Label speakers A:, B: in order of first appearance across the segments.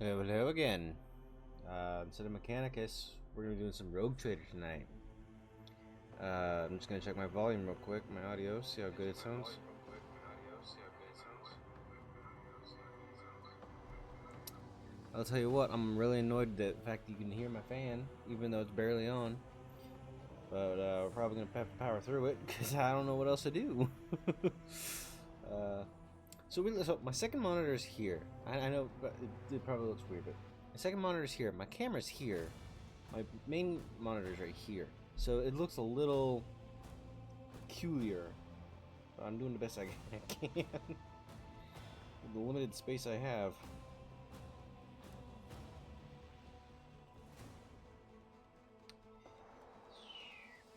A: Hello again. Instead of Mechanicus, we're gonna be doing some Rogue Trader tonight. I'm just gonna check my volume real quick, my audio, see how good it sounds. I'll tell you what, I'm really annoyed at the fact that you can hear my fan, even though it's barely on. But we're probably gonna have to power through it because I don't know what else to do. So my second monitor is here. I know, but it probably looks weird, but my second monitor is here. My camera's here. My main monitor is right here. So it looks a little peculiar. But I'm doing the best I can with the limited space I have.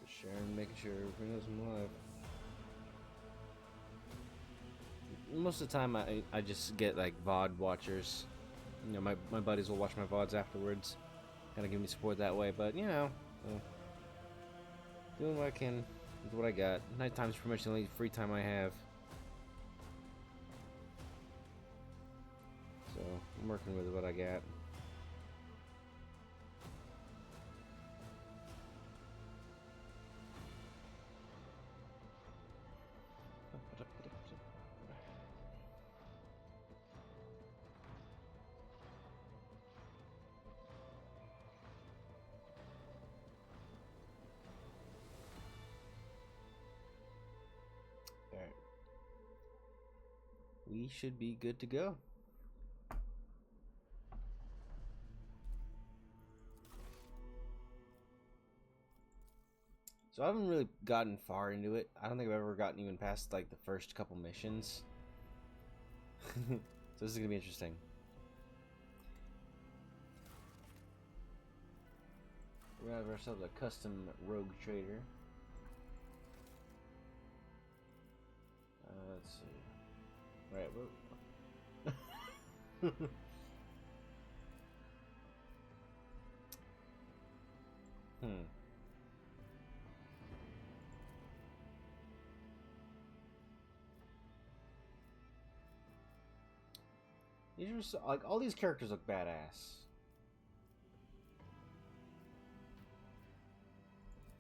A: Just sharing, making sure everything is live. Most of the time, I just get like VOD watchers. You know, my buddies will watch my VODs afterwards. Kind of give me support that way, but you know, doing what I can with what I got. Nighttime's pretty much the only free time I have. So, I'm working with what I got. Alright. We should be good to go. So I haven't really gotten far into it. I don't think I've ever gotten even past like the first couple missions. So this is gonna be interesting. We have ourselves a custom rogue trader. Let's see. Right, These are so, like all these characters look badass.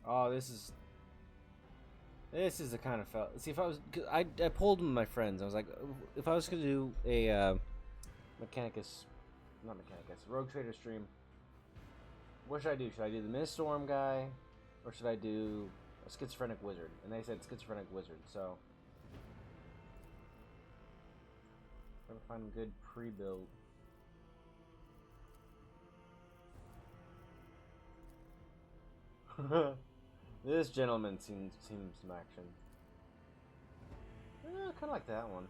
A: Oh, this is the kind of felt. See, if I was, I pulled with my friends. I was like, if I was gonna do a Mechanicus, not Mechanicus, Rogue Trader stream, what should I do? Should I do the Miststorm guy, or should I do a Schizophrenic Wizard? And they said Schizophrenic Wizard, so gotta find a good pre-build. This gentleman seems some action. Kind of like that one.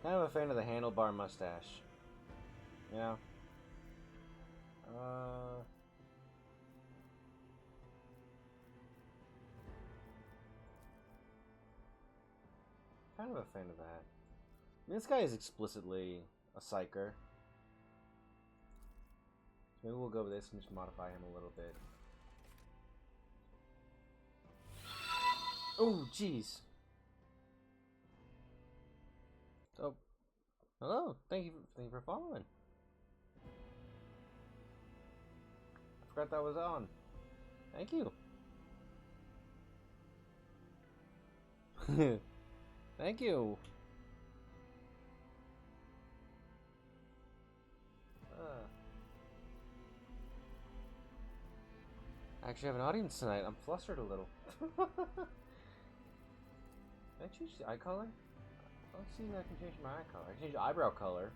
A: Kind of a fan of the handlebar mustache. You know? Kind of a fan of that. I mean, this guy is explicitly a psyker. So maybe we'll go with this and just modify him a little bit. Oh, jeez. Oh, hello. Thank you for following. I forgot that was on. Thank you. Thank you. I actually have an audience tonight. I'm flustered a little. Can I change the eye color? Let's see if I can change my eye color. I can change the eyebrow color.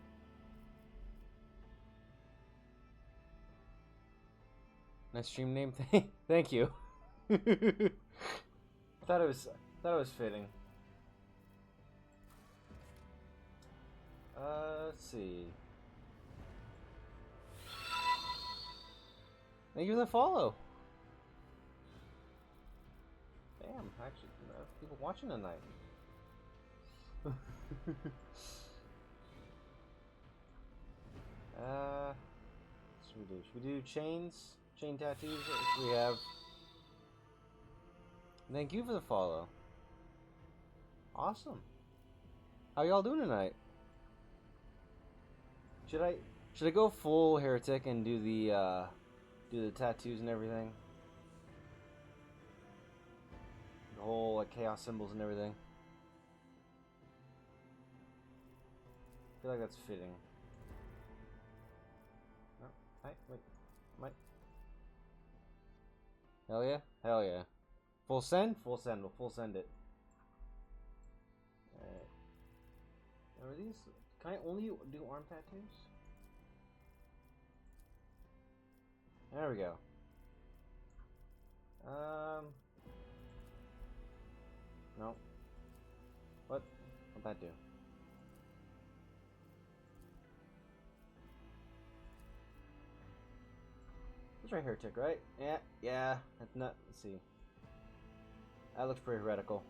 A: Nice stream name. Thank you. thought it was fitting. Let's see. Thank you for the follow. Damn, actually, people watching tonight. What should we do? Should we do chains? Chain tattoos? If we have. Thank you for the follow. Awesome. How y'all doing tonight? Should I go full heretic and do the tattoos and everything? The whole like chaos symbols and everything. I feel like that's fitting. No, hey, wait, what? Hell yeah, hell yeah. Full send, full send. We'll full send it. Alright. Are these? Can I only do arm tattoos? There we go. No. What'd that do? It's right here, tick, right? Yeah. That's not. Let's see. That looks pretty heretical.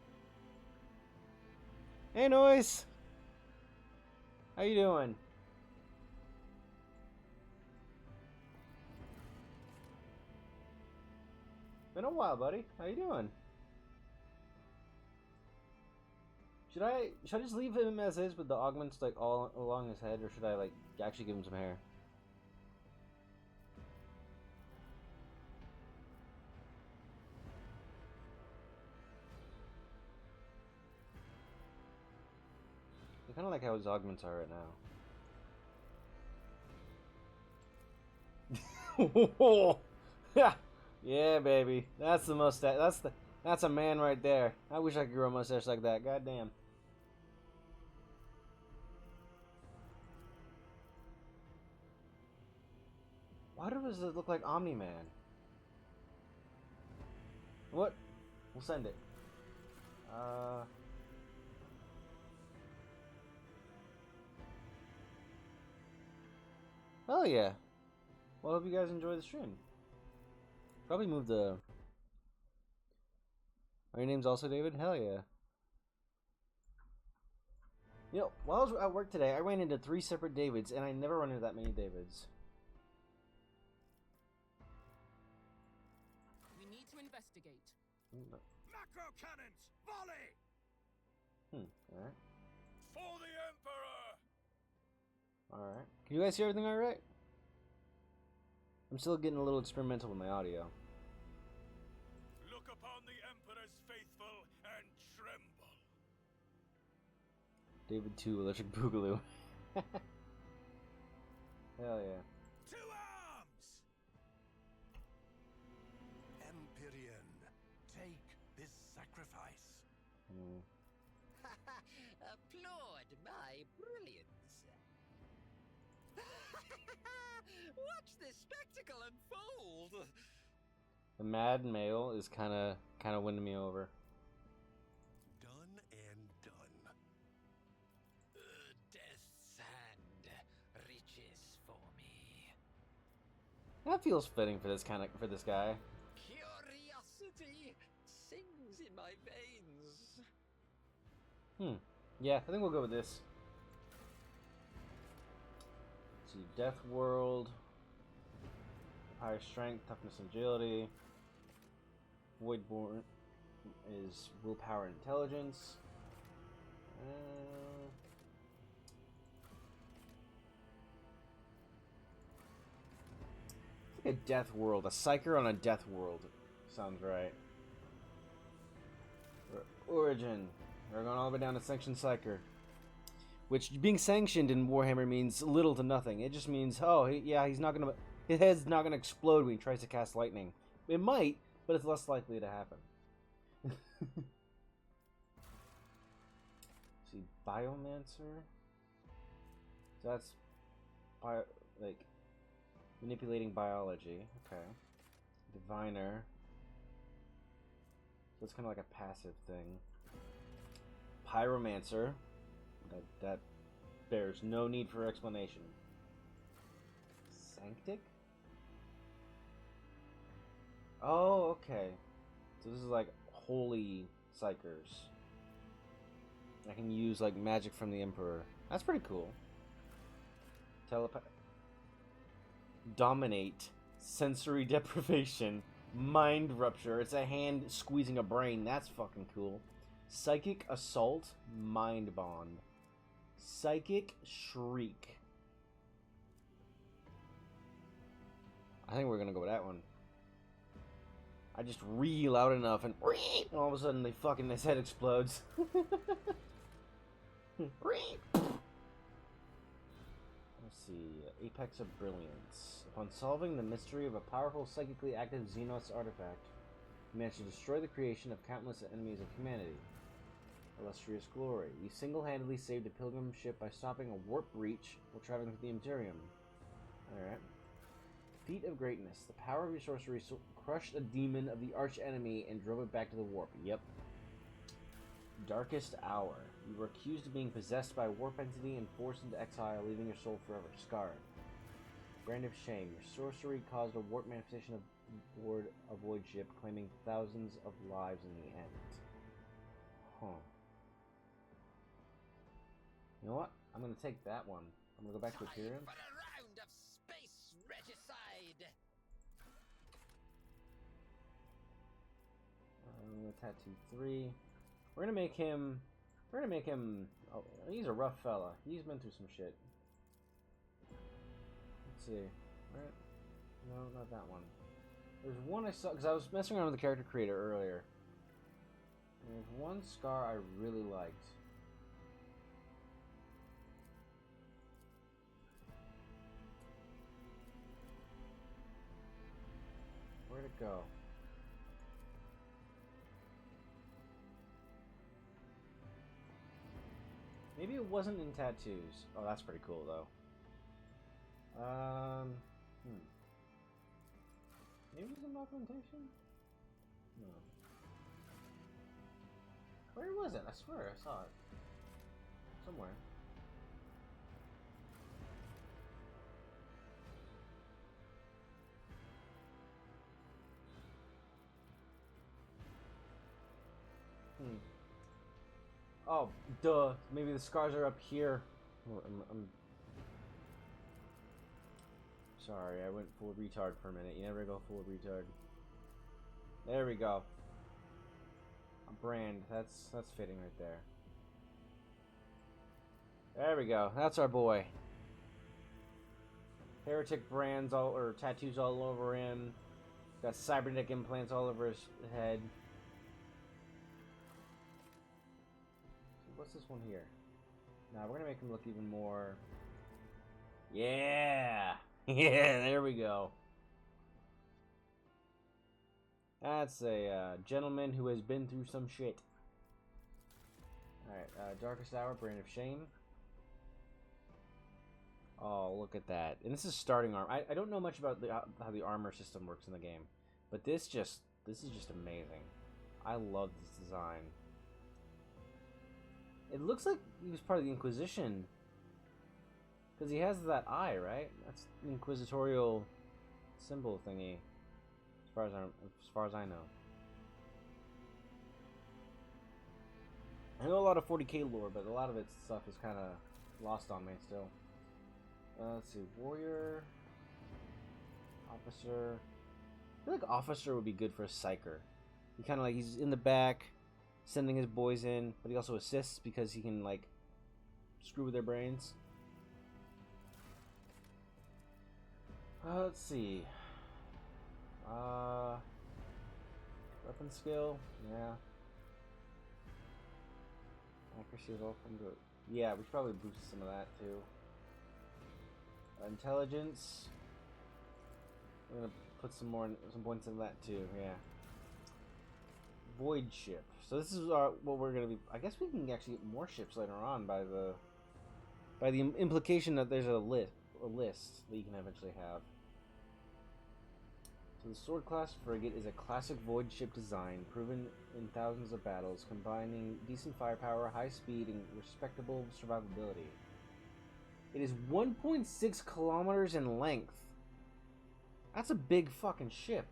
A: Hey, Noise! How you doing? Been a while, buddy. How you doing? Should I just leave him as is with the augments like all along his head, or should I like actually give him some hair? I kind of like how his augments are right now. Yeah, yeah, baby. That's the mustache. That's a man right there. I wish I could grow a mustache like that. Goddamn. Why does it look like Omni-Man? What? We'll send it. Hell yeah. Well, I hope you guys enjoy the stream. Probably move the... Are your names also David? Hell yeah. You know, while I was at work today, I ran into 3 separate Davids, and I never run into that many Davids.
B: We need to investigate.
C: Macro cannons, volley!
A: Alright.
C: For the Emperor!
A: Alright. Can you guys hear everything alright? I'm still getting a little experimental with my audio.
C: Look upon the Emperor's faithful and tremble.
A: David 2, Electric Boogaloo. Hell yeah.
C: To arms! Empyrean, take this sacrifice.
D: Applaud my brilliance. Watch this spectacle unfold.
A: The mad male is kind of winning me over.
C: Done and done.
D: Death's hand reaches for me.
A: That feels fitting for this guy.
D: Curiosity sings in my veins.
A: Yeah, I think we'll go with this. Let's see, Death World. Higher strength, toughness, and agility. Voidborn is willpower and intelligence. I think a Death World, a Psyker on a Death World sounds right. Origin. We're going all the way down to Sanctioned Psyker. Which, being sanctioned in Warhammer means little to nothing. It just means, oh, he's not gonna... His head's not gonna explode when he tries to cast lightning. It might, but it's less likely to happen. See, Biomancer? So that's... manipulating biology. Okay. Diviner. So it's kind of like a passive thing. Pyromancer. That bears no need for explanation. Sanctic? Oh, okay. So this is like holy psychers. I can use like magic from the Emperor. That's pretty cool. Dominate. Sensory deprivation. Mind rupture. It's a hand squeezing a brain. That's fucking cool. Psychic assault. Mind bond. Psychic shriek. I think we're gonna go with that one. I just reel out enough and all of a sudden his head explodes. Let's see. Apex of Brilliance. Upon solving the mystery of a powerful psychically active Xenos artifact, you manage to destroy the creation of countless enemies of humanity. Illustrious glory. You single-handedly saved a pilgrim ship by stopping a warp breach while traveling through the Imperium. Alright. Feat of Greatness. The power of your sorcery crushed a demon of the arch-enemy and drove it back to the warp. Yep. Darkest Hour. You were accused of being possessed by a warp entity and forced into exile, leaving your soul forever scarred. Brand of Shame. Your sorcery caused a warp manifestation aboard a void ship, claiming thousands of lives in the end. Huh. You know what? I'm gonna take that one. I'm gonna go back to Imperium.
D: For a round of space regicide.
A: I'm gonna tattoo 3. We're gonna make him. Oh, he's a rough fella. He's been through some shit. Let's see. Right? No, not that one. There's one I saw because I was messing around with the character creator earlier. And there's one scar I really liked. Where'd it go? Maybe it wasn't in tattoos. Oh, that's pretty cool though. Maybe it was in documentation? No. Where was it? I swear I saw it. Somewhere. Oh, duh. Maybe the scars are up here. I'm sorry, I went full retard for a minute. You never go full retard. There we go. A brand. That's fitting right there. There we go. That's our boy. Heretic brands or tattoos all over him. Got cybernetic implants all over his head. What's this one here? Now we're gonna make him look even more. Yeah, yeah. There we go. That's a gentleman who has been through some shit. All right, Darkest Hour, Brand of Shame. Oh, look at that! And this is starting armor. I don't know much about how the armor system works in the game, but this is just amazing. I love this design. It looks like he was part of the Inquisition. Because he has that eye, right? That's the inquisitorial symbol thingy. As far as I know. I know a lot of 40k lore, but a lot of its stuff is kind of lost on me still. Let's see. Warrior. Officer. I feel like Officer would be good for a psyker. He kind of like, he's in the back, sending his boys in, but he also assists because he can, like, screw with their brains. Let's see. Weapon skill, yeah. Accuracy is all from good. Yeah, we should probably boost some of that too. Intelligence. We're gonna put some points in that too. Yeah. Void ship. So this is what we're gonna be. I guess we can actually get more ships later on by the implication that there's a list that you can eventually have. So the Sword Class Frigate is a classic void ship design, proven in thousands of battles, combining decent firepower, high speed, and respectable survivability. It is 1.6 kilometers in length. That's a big fucking ship.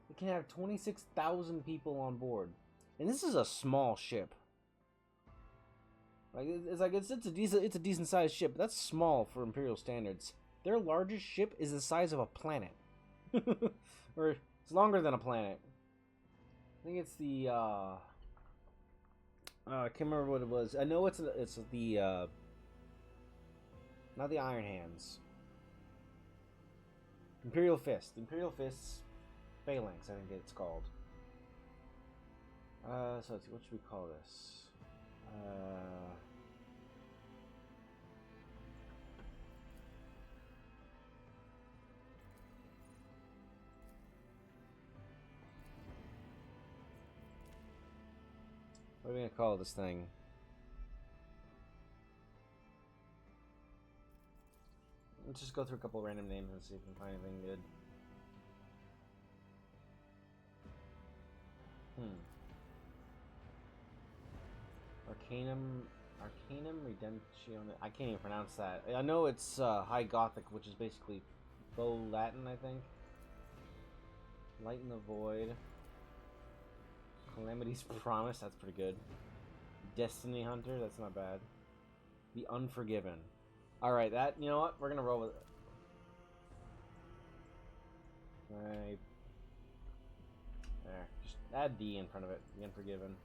A: It can have 26,000 people on board, and this is a small ship. Like it's a decent sized ship. But that's small for Imperial standards. Their largest ship is the size of a planet, or it's longer than a planet. I think it's the I can't remember what it was. I know it's the not the Iron Hands. Imperial Fist. Imperial Fist's Phalanx, I think it's called. So let's see, what should we call this? What are we gonna call this thing? Let's just go through a couple random names and see if we can find anything good. Arcanum Redemption. I can't even pronounce that. I know it's High Gothic, which is basically Faux Latin, I think. Light in the Void. Calamity's Promise, that's pretty good. Destiny Hunter, that's not bad. The Unforgiven. Alright, that, you know what? We're gonna roll with it. Right. There. Just add D in front of it. The Unforgiven.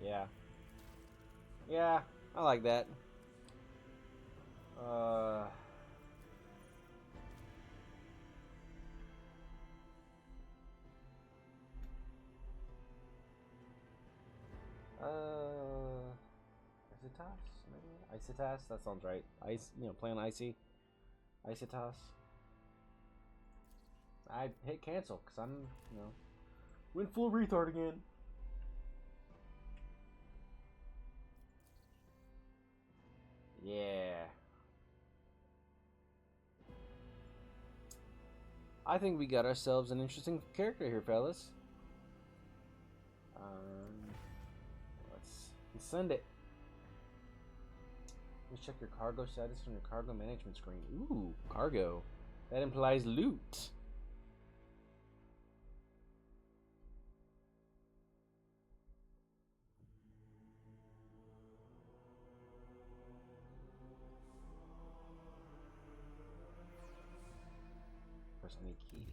A: Yeah. Yeah, I like that. Icitas, maybe? Icitas, that sounds right. Ice, playing icy. Icitas. I hit cancel because I'm, went full retard again. Yeah. I think we got ourselves an interesting character here, fellas. Let's send it. Let's check your cargo status on your cargo management screen. Ooh, cargo. That implies loot. Press any key.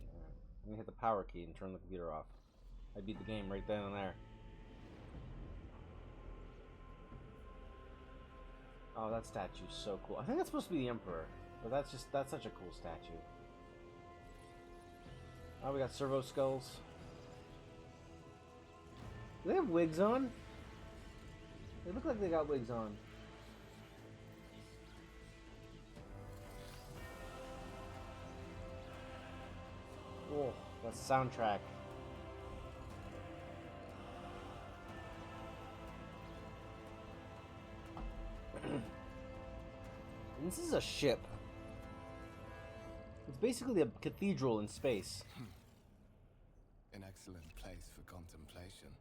A: I'm gonna hit the power key and turn the computer off. I beat the game right then and there. Oh, that statue's so cool. I think that's supposed to be the Emperor, but that's such a cool statue. Oh, we got servo skulls. Do they have wigs on? They look like they got wigs on. Oh, that's the soundtrack. This is a ship. It's basically a cathedral in space.
B: An excellent place for contemplation.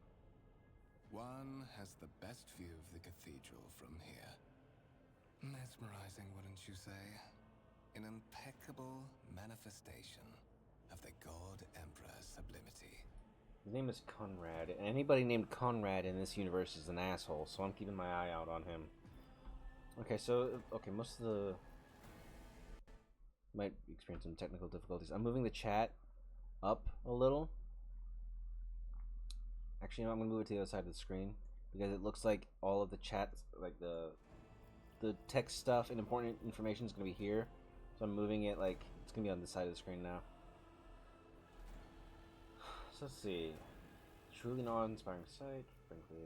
B: One has the best view of the cathedral from here. Mesmerizing, wouldn't you say? An impeccable manifestation of the God Emperor's sublimity.
A: His name is Conrad, and anybody named Conrad in this universe is an asshole, so I'm keeping my eye out on him. Okay, most of the... Might experience some technical difficulties. I'm moving the chat up a little. Actually, I'm going to move it to the other side of the screen, because it looks like all of the chat, like the text stuff and important information is going to be here. So I'm moving it, like, it's going to be on this side of the screen now. So let's see. Truly non-inspiring sight. Frankly,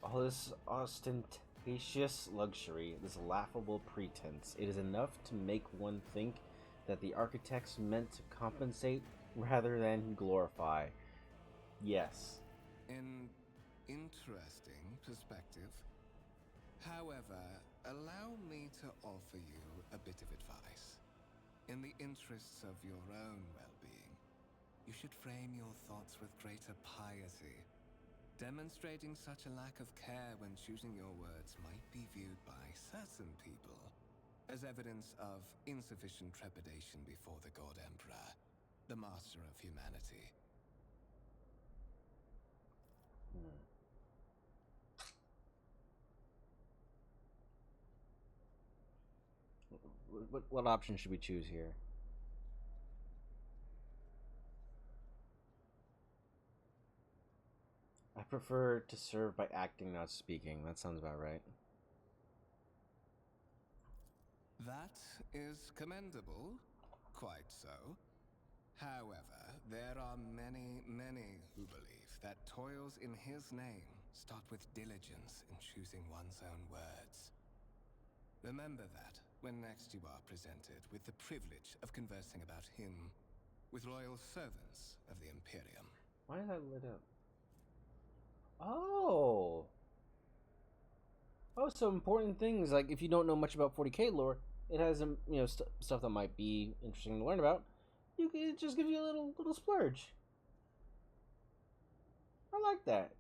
A: all this ostentatious luxury, this laughable pretense, it is enough to make one think that the architects meant to compensate rather than glorify. Yes.
B: An interesting perspective. However, allow me to offer you a bit of advice. In the interests of your own well-being, you should frame your thoughts with greater piety. Demonstrating such a lack of care when choosing your words might be viewed by certain people as evidence of insufficient trepidation before the God Emperor, the master of humanity.
A: What option should we choose here? I prefer to serve by acting, not speaking. That sounds about right.
B: That is commendable, quite so. However, there are many, many who believe that toils in his name start with diligence in choosing one's own words. Remember that when next you are presented with the privilege of conversing about him with royal servants of the Imperium.
A: Why is that lit up? Oh! Oh, so important things, like if you don't know much about 40k lore, it has stuff that might be interesting to learn about. It just gives you a little splurge. I like that.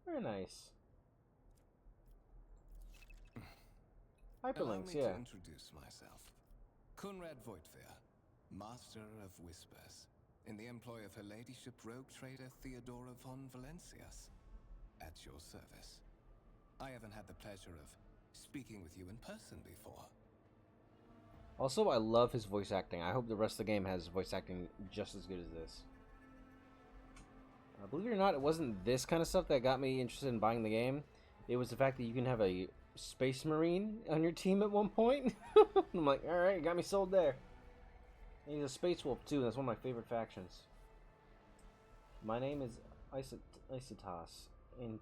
A: Very nice.
B: Allow
A: Hyperlinks,
B: me
A: yeah.
B: to introduce myself. Conrad Voigtveer, Master of Whispers, in the employ of Her Ladyship Rogue Trader Theodora von Valencias. At your service. I haven't had the pleasure of speaking with you in person before.
A: Also, I love his voice acting. I hope the rest of the game has voice acting just as good as this. Believe it or not, it wasn't this kind of stuff that got me interested in buying the game. It was the fact that you can have a Space Marine on your team at one point. I'm like, alright, you got me sold there. And he's a Space Wolf too, and that's one of my favorite factions. My name is Isitas, and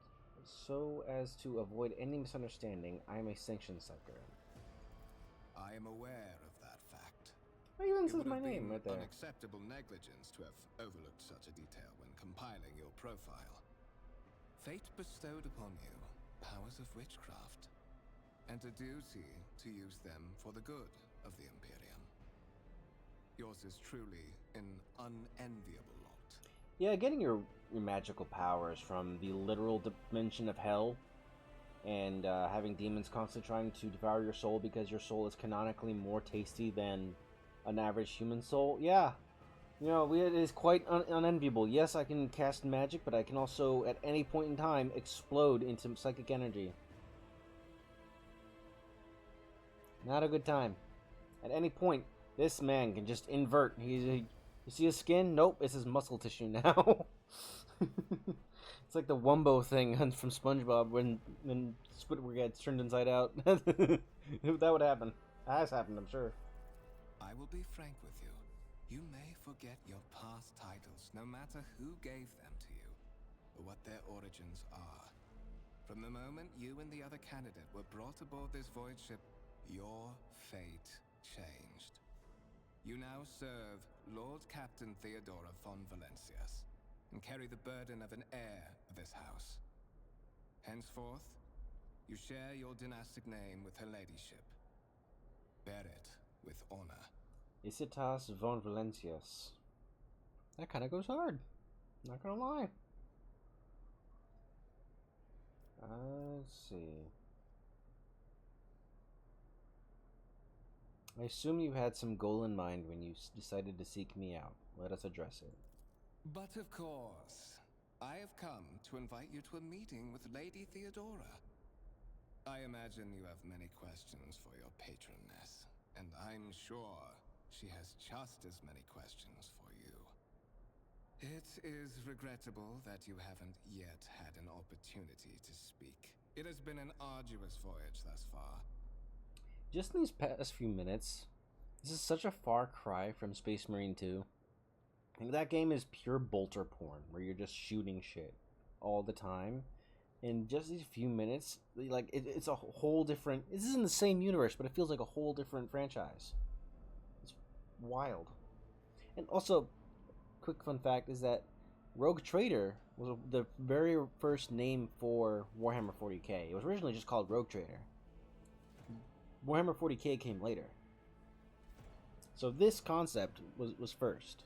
A: so as to avoid any misunderstanding, I am a sanction sucker.
B: I am aware of that fact.
A: It even
B: It
A: says
B: would
A: my
B: have
A: name
B: been
A: right there.
B: unacceptable negligence to have overlooked such a detail when compiling your profile. Fate bestowed upon you powers of witchcraft, and a duty to use them for the good of the Imperium. Yours is truly an unenviable lot.
A: Yeah, getting your magical powers from the literal dimension of hell, and having demons constantly trying to devour your soul because your soul is canonically more tasty than an average human soul. Yeah, it is quite unenviable. Yes, I can cast magic, but I can also, at any point in time, explode into psychic energy. Not a good time. At any point, this man can just invert. You see his skin? Nope, it's his muscle tissue now. It's like the Wumbo thing from SpongeBob when Squidward gets turned inside out. That would happen. That has happened, I'm sure.
B: I will be frank with you. You may forget your past titles, no matter who gave them to you, or what their origins are. From the moment you and the other candidate were brought aboard this void ship, your fate changed. You now serve Lord Captain Theodora von Valencias, and carry the burden of an heir of this house. Henceforth, you share your dynastic name with Her Ladyship. Bear it with honor.
A: Isitas von Valencias. That kind of goes hard. Not gonna lie. Let's see. I assume you had some goal in mind when you decided to seek me out. Let us address it.
B: But of course, I have come to invite you to a meeting with Lady Theodora. I imagine you have many questions for your patroness, and I'm sure she has just as many questions for you. It is regrettable that you haven't yet had an opportunity to speak. It has been an arduous voyage thus far.
A: Just in these past few minutes, this is such a far cry from Space Marine 2. And that game is pure bolter porn, where you're just shooting shit all the time. In just these few minutes, like it's a whole different. This is in the same universe, but it feels like a whole different franchise. It's wild. And also, quick fun fact is that Rogue Trader was the very first name for Warhammer 40k. It was originally just called Rogue Trader. Warhammer 40k came later. So this concept was first.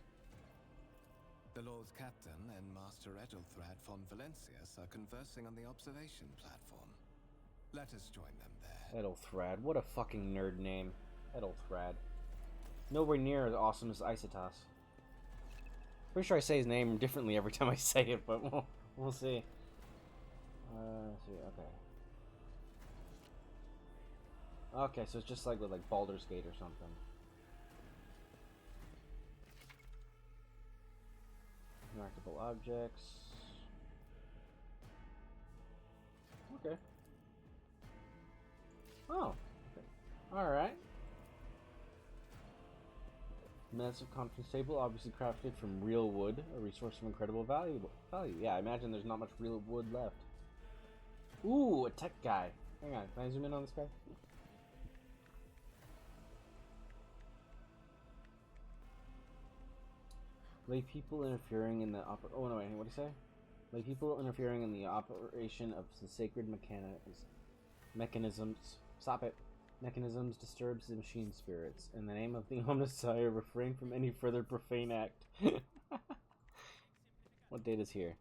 B: The Lord's Captain and Master Edelthrad von Valencias are conversing on the observation platform. Let us join them there.
A: Edelthrad, what a fucking nerd name. Edelthrad. Nowhere near as awesome as Isitas. Pretty sure I say his name differently every time I say it, but we'll see. Let's see, okay. Okay, so it's just like with like Baldur's Gate or something. Interactable objects. Okay. Oh. Okay. Alright. Massive conference table, obviously crafted from real wood, a resource of incredible value. Yeah, I imagine there's not much real wood left. Ooh, a tech guy. Hang on, can I zoom in on this guy? Lay people interfering in the oh no, wait, what did he say? Lay people interfering in the operation of the sacred mechanisms. Stop it. Mechanisms disturbs the machine spirits. In the name of the Omnissiah, refrain from any further profane act. What date is here?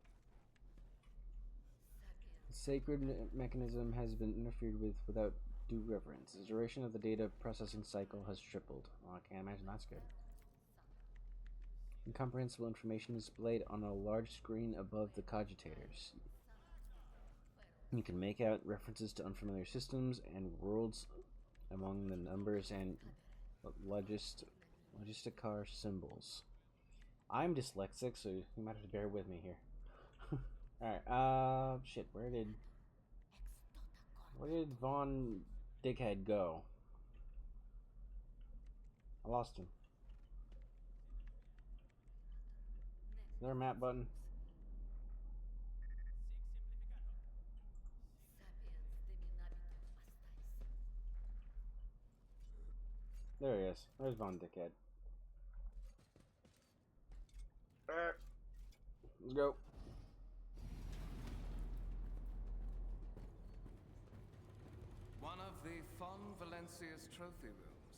A: The sacred mechanism has been interfered with without due reverence. The duration of the data processing cycle has tripled. Oh, I can't imagine that's good. Incomprehensible information is displayed on a large screen above the cogitators. You can make out references to unfamiliar systems and worlds among the numbers and logisticar symbols. I'm dyslexic, so you might have to bear with me here. Alright, shit, where did Von Dickhead go? I lost him. Is there a map button? There he is. There's Von Dickhead. Alright. Let's go.
B: One of the Fon Valencia's trophy rooms.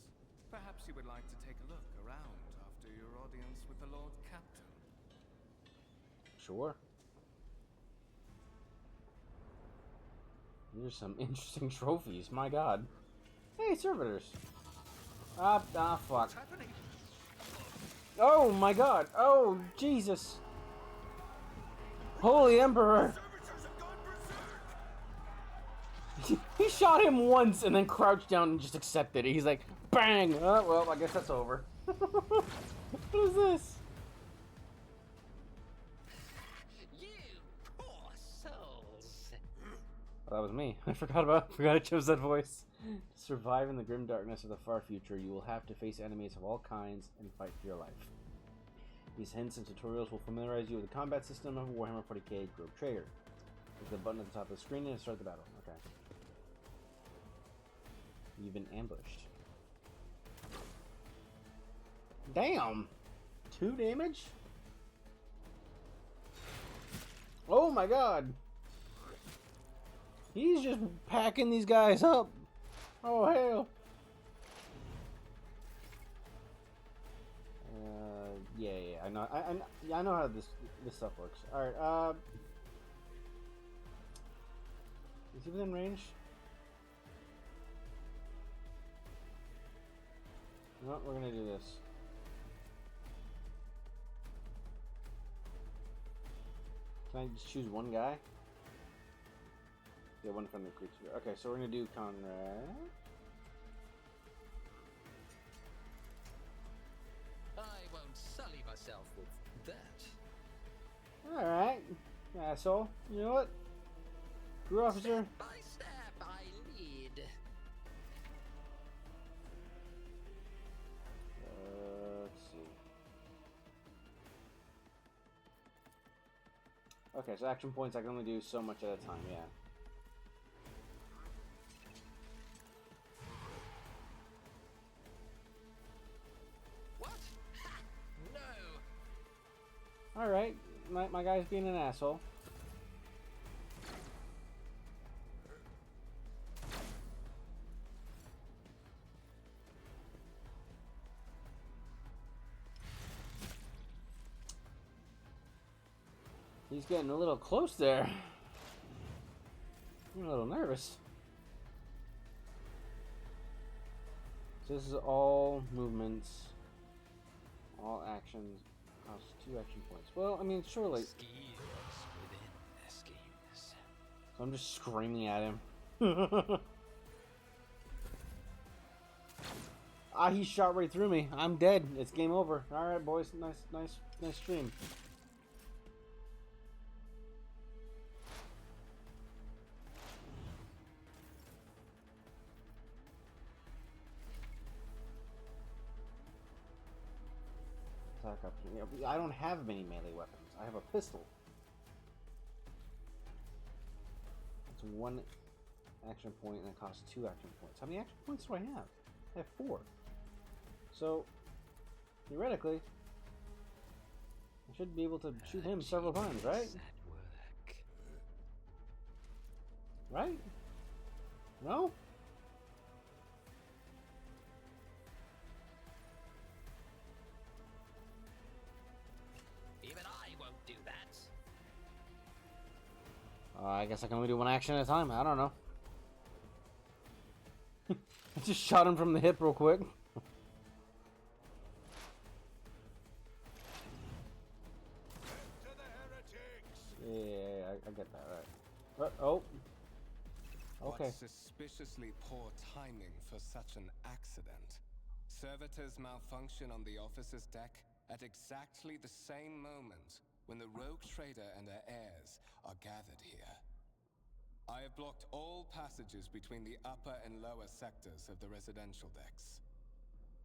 B: Perhaps you would like to take a look around after your audience with the Lord Captain.
A: Sure. Here's some interesting trophies, my god. Hey, servitors. Fuck.
C: What's happening?
A: Oh my god. Oh, Jesus. Holy Emperor.
C: Servitors have gone berserk!
A: He shot him once and then crouched down and just accepted it. He's like, bang. Oh, well, I guess that's over. What is this?
D: You poor souls.
A: That was me. I forgot I chose that voice. To survive in the grim darkness of the far future, you will have to face enemies of all kinds and fight for your life. These hints and tutorials will familiarize you with the combat system of Warhammer 40k Group Trader. Click the button at the top of the screen and start the battle. Okay. You've been ambushed. Damn! 2 damage? Oh my god! He's just packing these guys up! Oh hell! Yeah, I know. I know how this stuff works. All right. Is he within range? No, we're gonna do this. Can I just choose one guy? Yeah, one friendly creature. Okay, so we're gonna do Conrad.
D: I won't sully myself with that.
A: Alright, asshole. You know what? Crew officer.
D: Step by step, I lead.
A: Let's see. Okay, so action points I can only do so much at a time, yeah.
D: What? Ha! No.
A: Alright, my guy's being an asshole. He's getting a little close there. I'm a little nervous. So this is all movements, all actions, cost 2 action points. Well, I mean, surely.
D: Schemes within their schemes.
A: So I'm just screaming at him. Ah, he shot right through me. I'm dead. It's game over. All right, boys. Nice stream. I don't have many melee weapons. I have a pistol. It's 1 action point and it costs 2 action points. How many action points do I have? I have 4. So, theoretically, I should be able to shoot him several times, right? Right? No?
D: Even I won't do that.
A: I guess I can only do 1 action at a time. I don't know. I just shot him from the hip real quick.
C: To the heretics!
A: Yeah, I get that, right. Oh. Okay.
B: What suspiciously poor timing for such an accident. Servitors malfunction on the officer's deck at exactly the same moment when the rogue trader and her heirs are gathered here. I have blocked all passages between the upper and lower sectors of the residential decks.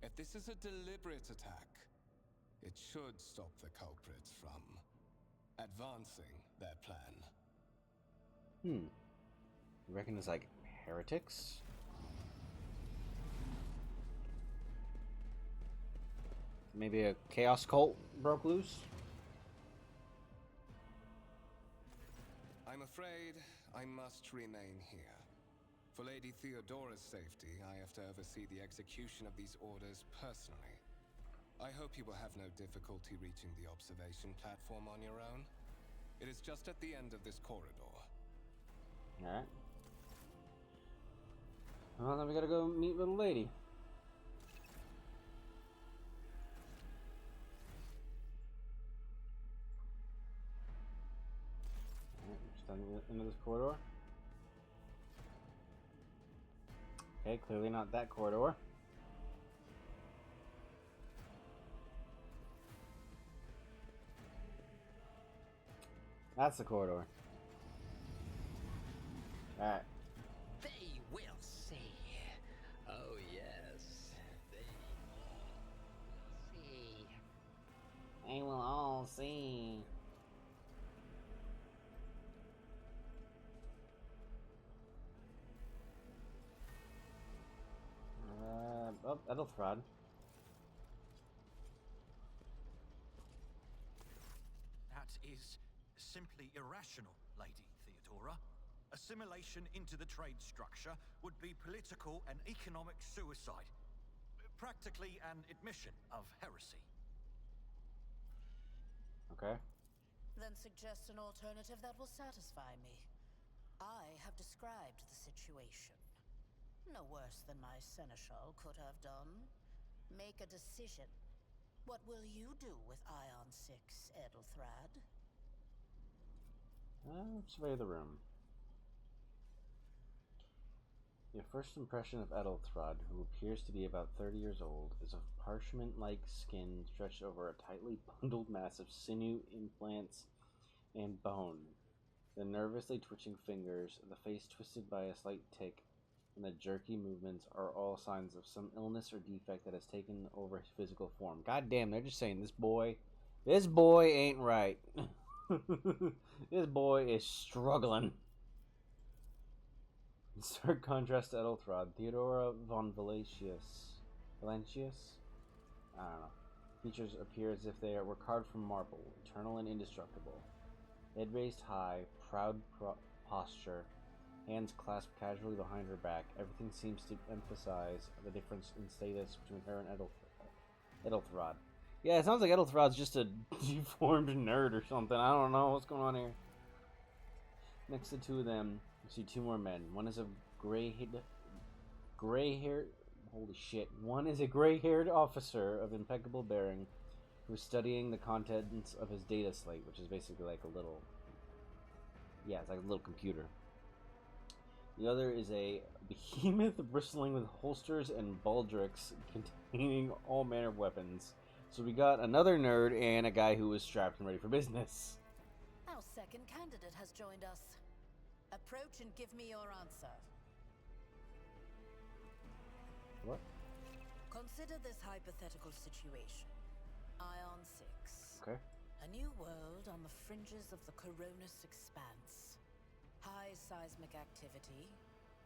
B: If this is a deliberate attack, it should stop the culprits from advancing their plan.
A: You reckon it's like heretics? Maybe a chaos cult broke loose?
B: I'm afraid I must remain here. For Lady Theodora's safety, I have to oversee the execution of these orders personally. I hope you will have no difficulty reaching the observation platform on your own. It is just at the end of this corridor.
A: Alright. Well, then we gotta go meet with a lady. Alright, we're just into this corridor. Okay, clearly not that corridor. That's the corridor. Alright.
D: They will see. Oh yes, they will see.
A: They will all see. Oh, Edelthrod.
E: That is simply irrational, Lady Theodora. Assimilation into the trade structure would be political and economic suicide. Practically an admission of heresy.
A: Okay.
F: Then suggest an alternative that will satisfy me. I have described the situation. No worse than my seneschal could have done. Make a decision. What will you do with Ion 6, Edelthrad?
A: Survey the room. Your first impression of Edelthrod, who appears to be about 30 years old, is of parchment-like skin stretched over a tightly bundled mass of sinew, implants, and bone. The nervously twitching fingers, the face twisted by a slight tic, and the jerky movements are all signs of some illness or defect that has taken over his physical form. God damn, they're just saying this boy ain't right. This boy is struggling. In stark contrast to Edelthrod, Theodora von Valentius? I don't know. Features appear as if they were carved from marble, eternal and indestructible. Head raised high, proud posture, hands clasped casually behind her back. Everything seems to emphasize the difference in status between her and Edelthrod. Yeah, it sounds like Edelthrod's just a deformed nerd or something. I don't know what's going on here. Next to two of them, you see two more men. One is a gray-haired... Holy shit. One is a gray-haired officer of impeccable bearing who's studying the contents of his data slate, which is basically like a little... Yeah, it's like a little computer. The other is a behemoth bristling with holsters and baldricks containing all manner of weapons. So we got another nerd and a guy who was strapped and ready for business.
F: Our second candidate has joined us. Approach and give me your answer.
A: What?
F: Consider this hypothetical situation. Ion 6.
A: Okay.
F: A new world on the fringes of the Coronis expanse. High seismic activity,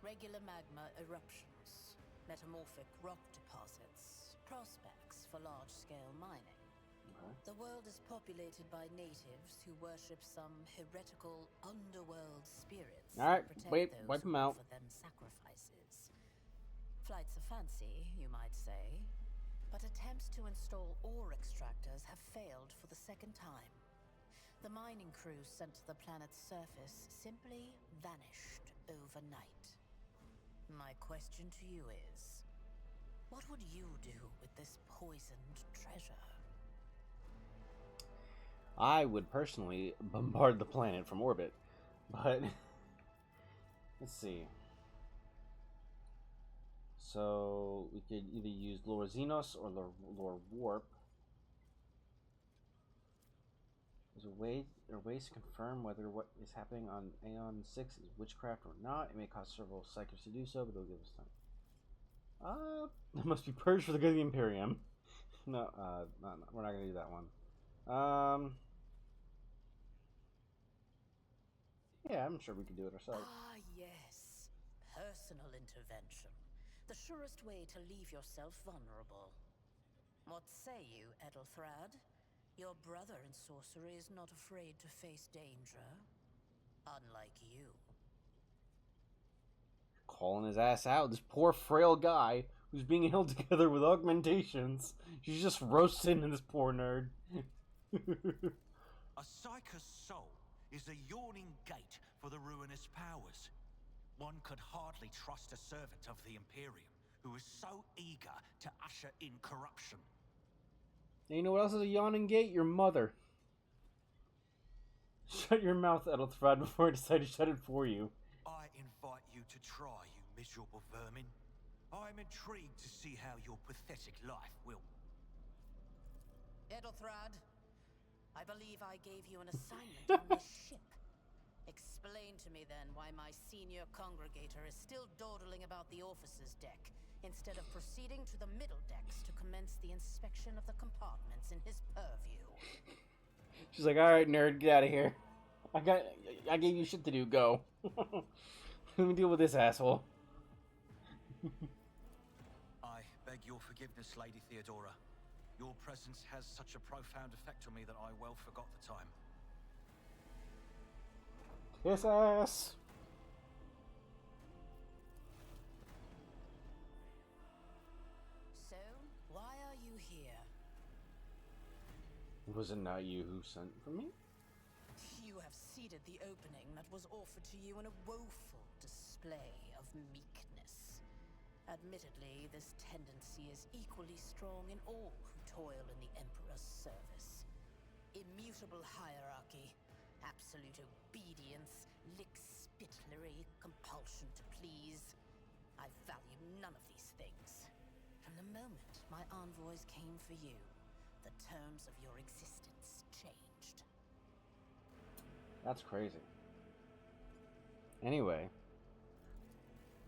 F: regular magma eruptions, metamorphic rock deposits, prospects for large-scale mining.
A: Okay.
F: The world is populated by natives who worship some heretical underworld spirits.
A: All right,
F: and protect
A: wait,
F: those
A: wipe
F: who
A: 'em out.
F: offer them sacrifices. Flights of fancy, you might say, but attempts to install ore extractors have failed for the second time. The mining crews sent to the planet's surface simply vanished overnight. My question to you is, what would you do with this poisoned treasure?
A: I would personally bombard the planet from orbit, but let's see. So we could either use Lore Xenos or Lore Warp. There's ways to confirm whether what is happening on Aeon 6 is witchcraft or not. It may cost several psychers to do so, but it'll give us time. That must be purged for the good of the Imperium. No, no, we're not gonna do that one. Yeah, I'm sure we could do it ourselves.
F: Ah, yes. Personal intervention. The surest way to leave yourself vulnerable. What say you, Edelthrad? Your brother in sorcery is not afraid to face danger. Unlike you.
A: Calling his ass out. This poor frail guy who's being held together with augmentations. She's just roasting this poor nerd.
E: A psyker's soul is a yawning gate for the ruinous powers. One could hardly trust a servant of the Imperium who is so eager to usher in corruption.
A: And you know what else is a yawning gate? Your mother. Shut your mouth, Edelthrad, before I decide to shut it for you.
E: I invite you to try, you miserable vermin. I am intrigued to see how your pathetic life will...
F: Edelthrad, I believe I gave you an assignment on this ship. Explain to me then why my senior congregator is still dawdling about the officers' deck, instead of proceeding to the middle decks to commence the inspection of the compartments in his purview.
A: She's like, alright, nerd, get out of here. I gave you shit to do, go. Let me deal with this asshole.
E: I beg your forgiveness, Lady Theodora. Your presence has such a profound effect on me that I well forgot the time.
A: Kiss ass.
F: So, why are you here?
A: Was it not you who sent for me?
F: You have ceded the opening that was offered to you in a woeful display of meekness. Admittedly, this tendency is equally strong in all who toil in the Emperor's service. Immutable hierarchy, absolute obedience, lick-spittlery, compulsion to please. I value none of these things. From the moment my envoys came for you, the terms of your existence changed.
A: That's crazy. Anyway.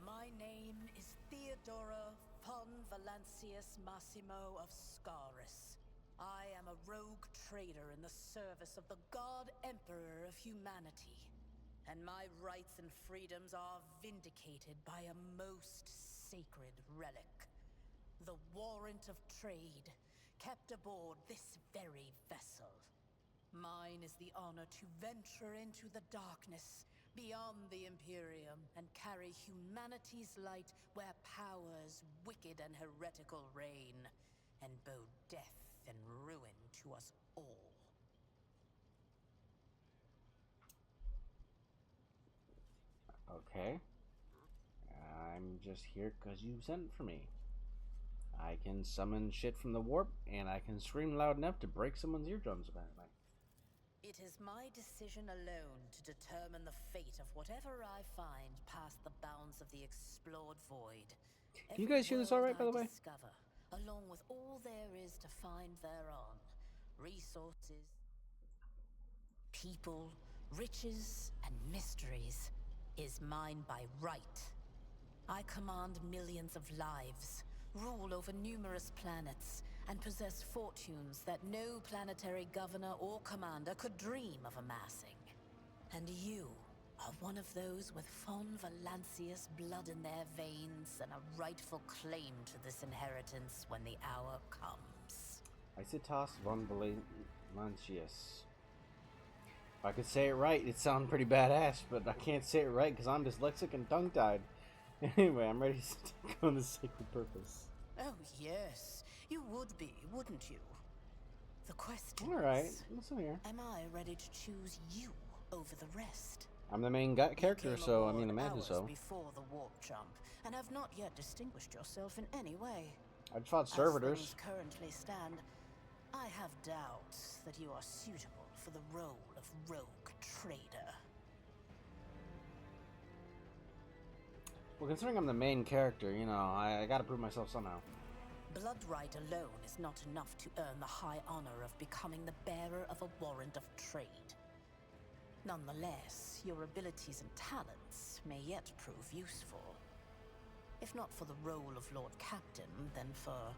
F: My name is Theodora von Valancius Massimo of Scaris. I am a rogue trader in the service of the God Emperor of humanity. And my rights and freedoms are vindicated by a most sacred relic. The warrant of trade, kept aboard this very vessel. Mine is the honor to venture into the darkness, beyond the Imperium, and carry humanity's light where powers wicked and heretical reign, and bow death and ruin to us all.
A: Okay. I'm just here because you sent for me. I can summon shit from the warp, and I can scream loud enough to break someone's eardrums, apparently.
F: It is my decision alone to determine the fate of whatever I find past the bounds of the explored void.
A: Can you guys hear this all right, by the way?
F: Discover, along with all there is to find thereon, resources, people, riches, and mysteries, is mine by right. I command millions of lives, rule over numerous planets, and possess fortunes that no planetary governor or commander could dream of amassing. And you are one of those with Von Valancius blood in their veins and a rightful claim to this inheritance when the hour comes.
A: Isitas von Valancius. If I could say it right, it'd sound pretty badass, but I can't say it right because I'm dyslexic and tongue-tied. Anyway, I'm ready to take on this sacred purpose.
F: Oh, yes. You would be, wouldn't you? The question
A: Alright,
F: is,
A: listen here.
F: am I ready to choose you over the rest?
A: I'm the main character,
F: You came
A: so I
F: aboard
A: mean, imagine
F: hours
A: so.
F: before the warp jump, and have not yet distinguished yourself in any way.
A: I'd fought
F: As
A: servitors.
F: things currently stand, I have doubts that you are suitable for the role of rogue trader.
A: Well, considering I'm the main character, you know, I gotta prove myself somehow.
F: Bloodright alone is not enough to earn the high honor of becoming the bearer of a warrant of trade. Nonetheless, your abilities and talents may yet prove useful. If not for the role of Lord Captain, then for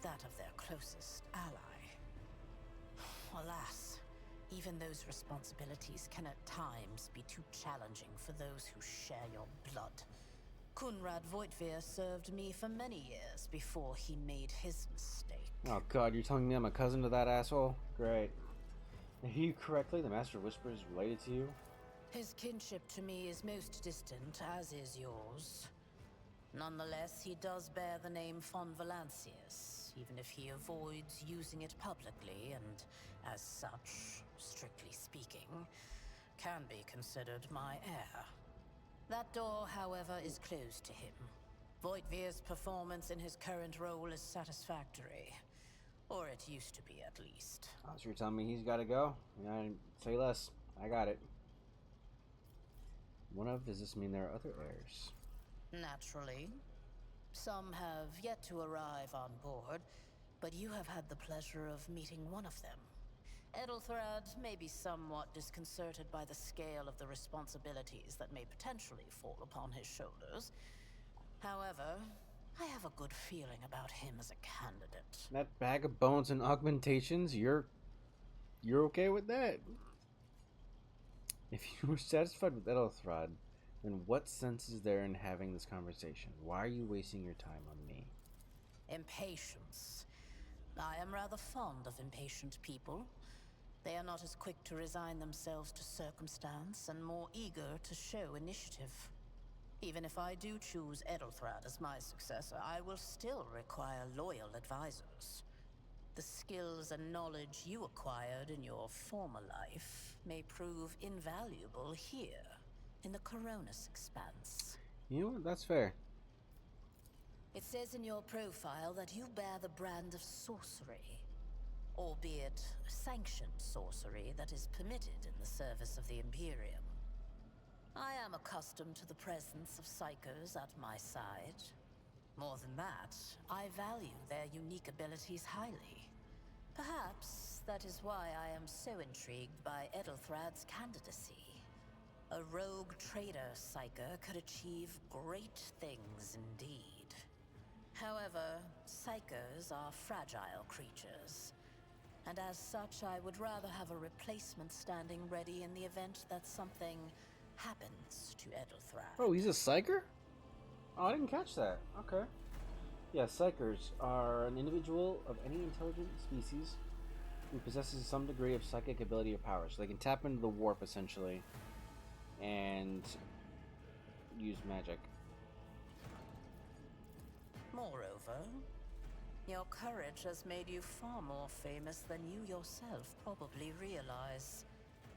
F: that of their closest ally. Alas, even those responsibilities can at times be too challenging for those who share your blood. Kunrad Voitvir served me for many years before he made his mistake.
A: Oh god, you're telling me I'm a cousin to that asshole? Great. I hear you correctly, the Master Whisper is related to you?
F: His kinship to me is most distant, as is yours. Nonetheless, he does bear the name Von Valancius, even if he avoids using it publicly and, as such, strictly speaking, can be considered my heir. That door, however, is closed to him. Voitvir's performance in his current role is satisfactory. Or it used to be, at least.
A: Oh, so you're telling me he's gotta go? Say less. I got it. Does this mean there are other heirs?
F: Naturally. Some have yet to arrive on board, but you have had the pleasure of meeting one of them. Edelthrad may be somewhat disconcerted by the scale of the responsibilities that may potentially fall upon his shoulders. However, I have a good feeling about him as a candidate.
A: That bag of bones and augmentations, you're okay with that? If you were satisfied with Edelthrad, then what sense is there in having this conversation? Why are you wasting your time on me?
F: Impatience. I am rather fond of impatient people. They are not as quick to resign themselves to circumstance and more eager to show initiative. Even if I do choose Edelthrad as my successor, I will still require loyal advisors. The skills and knowledge you acquired in your former life may prove invaluable here, in the Coronis Expanse.
A: You know what? That's fair.
F: It says in your profile that you bear the brand of sorcery, albeit sanctioned sorcery that is permitted in the service of the Imperium. I am accustomed to the presence of psychos at my side. More than that, I value their unique abilities highly. Perhaps that is why I am so intrigued by Edelthrad's candidacy. A rogue trader psyker could achieve great things indeed. However, psychers are fragile creatures. And as such, I would rather have a replacement standing ready in the event that something happens to Edelthrad.
A: Oh, he's a psyker? Oh, I didn't catch that. Okay. Yeah, psychers are an individual of any intelligent species who possesses some degree of psychic ability or power. So they can tap into the warp, essentially, and use magic.
F: Moreover, your courage has made you far more famous than you yourself probably realize.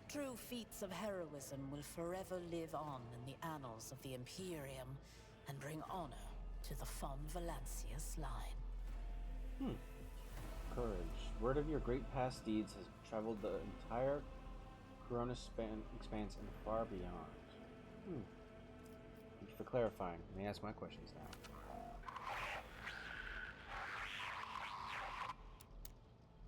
F: True feats of heroism will forever live on in the annals of the Imperium and bring honor to the Von Valancius line.
A: Courage. Word of your great past deeds has traveled the entire Coronis expanse and far beyond. Thank you for clarifying. Let me ask my questions now.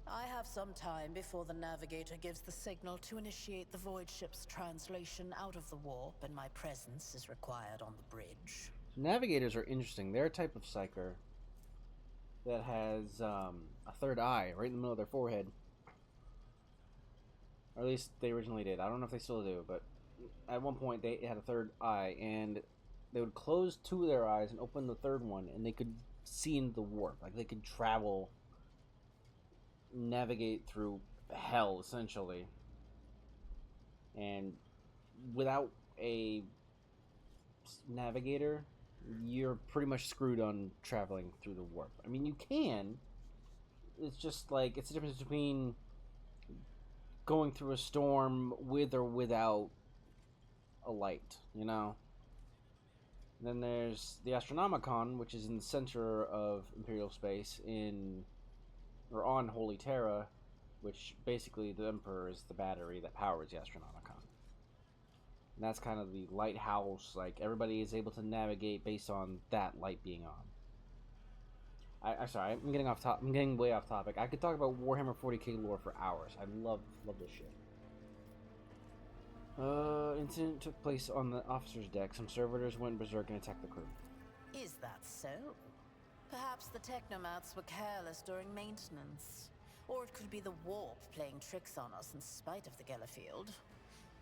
F: I have some time before the navigator gives the signal to initiate the void ship's translation out of the warp, and my presence is required on the bridge.
A: Navigators are interesting. They're a type of psyker that has a third eye right in the middle of their forehead. Or at least they originally did. I don't know if they still do, but at one point they had a third eye, and they would close two of their eyes and open the third one, and they could see into the warp. Like, they could travel, navigate through hell, essentially. And without a navigator, you're pretty much screwed on traveling through the warp. I mean, you can. It's just like, it's the difference between going through a storm with or without a light, you know? And then there's the Astronomicon, which is in the center of Imperial space on Holy Terra, which basically the Emperor is the battery that powers the Astronomicon. And that's kind of the lighthouse, like, everybody is able to navigate based on that light being on. I'm sorry, I'm getting way off topic. I could talk about Warhammer 40k lore for hours. I love this shit. Incident took place on the officer's deck. Some servitors went berserk and attacked the crew.
F: Is that so? Perhaps the technomats were careless during maintenance. Or it could be the warp playing tricks on us in spite of the Gellerfield.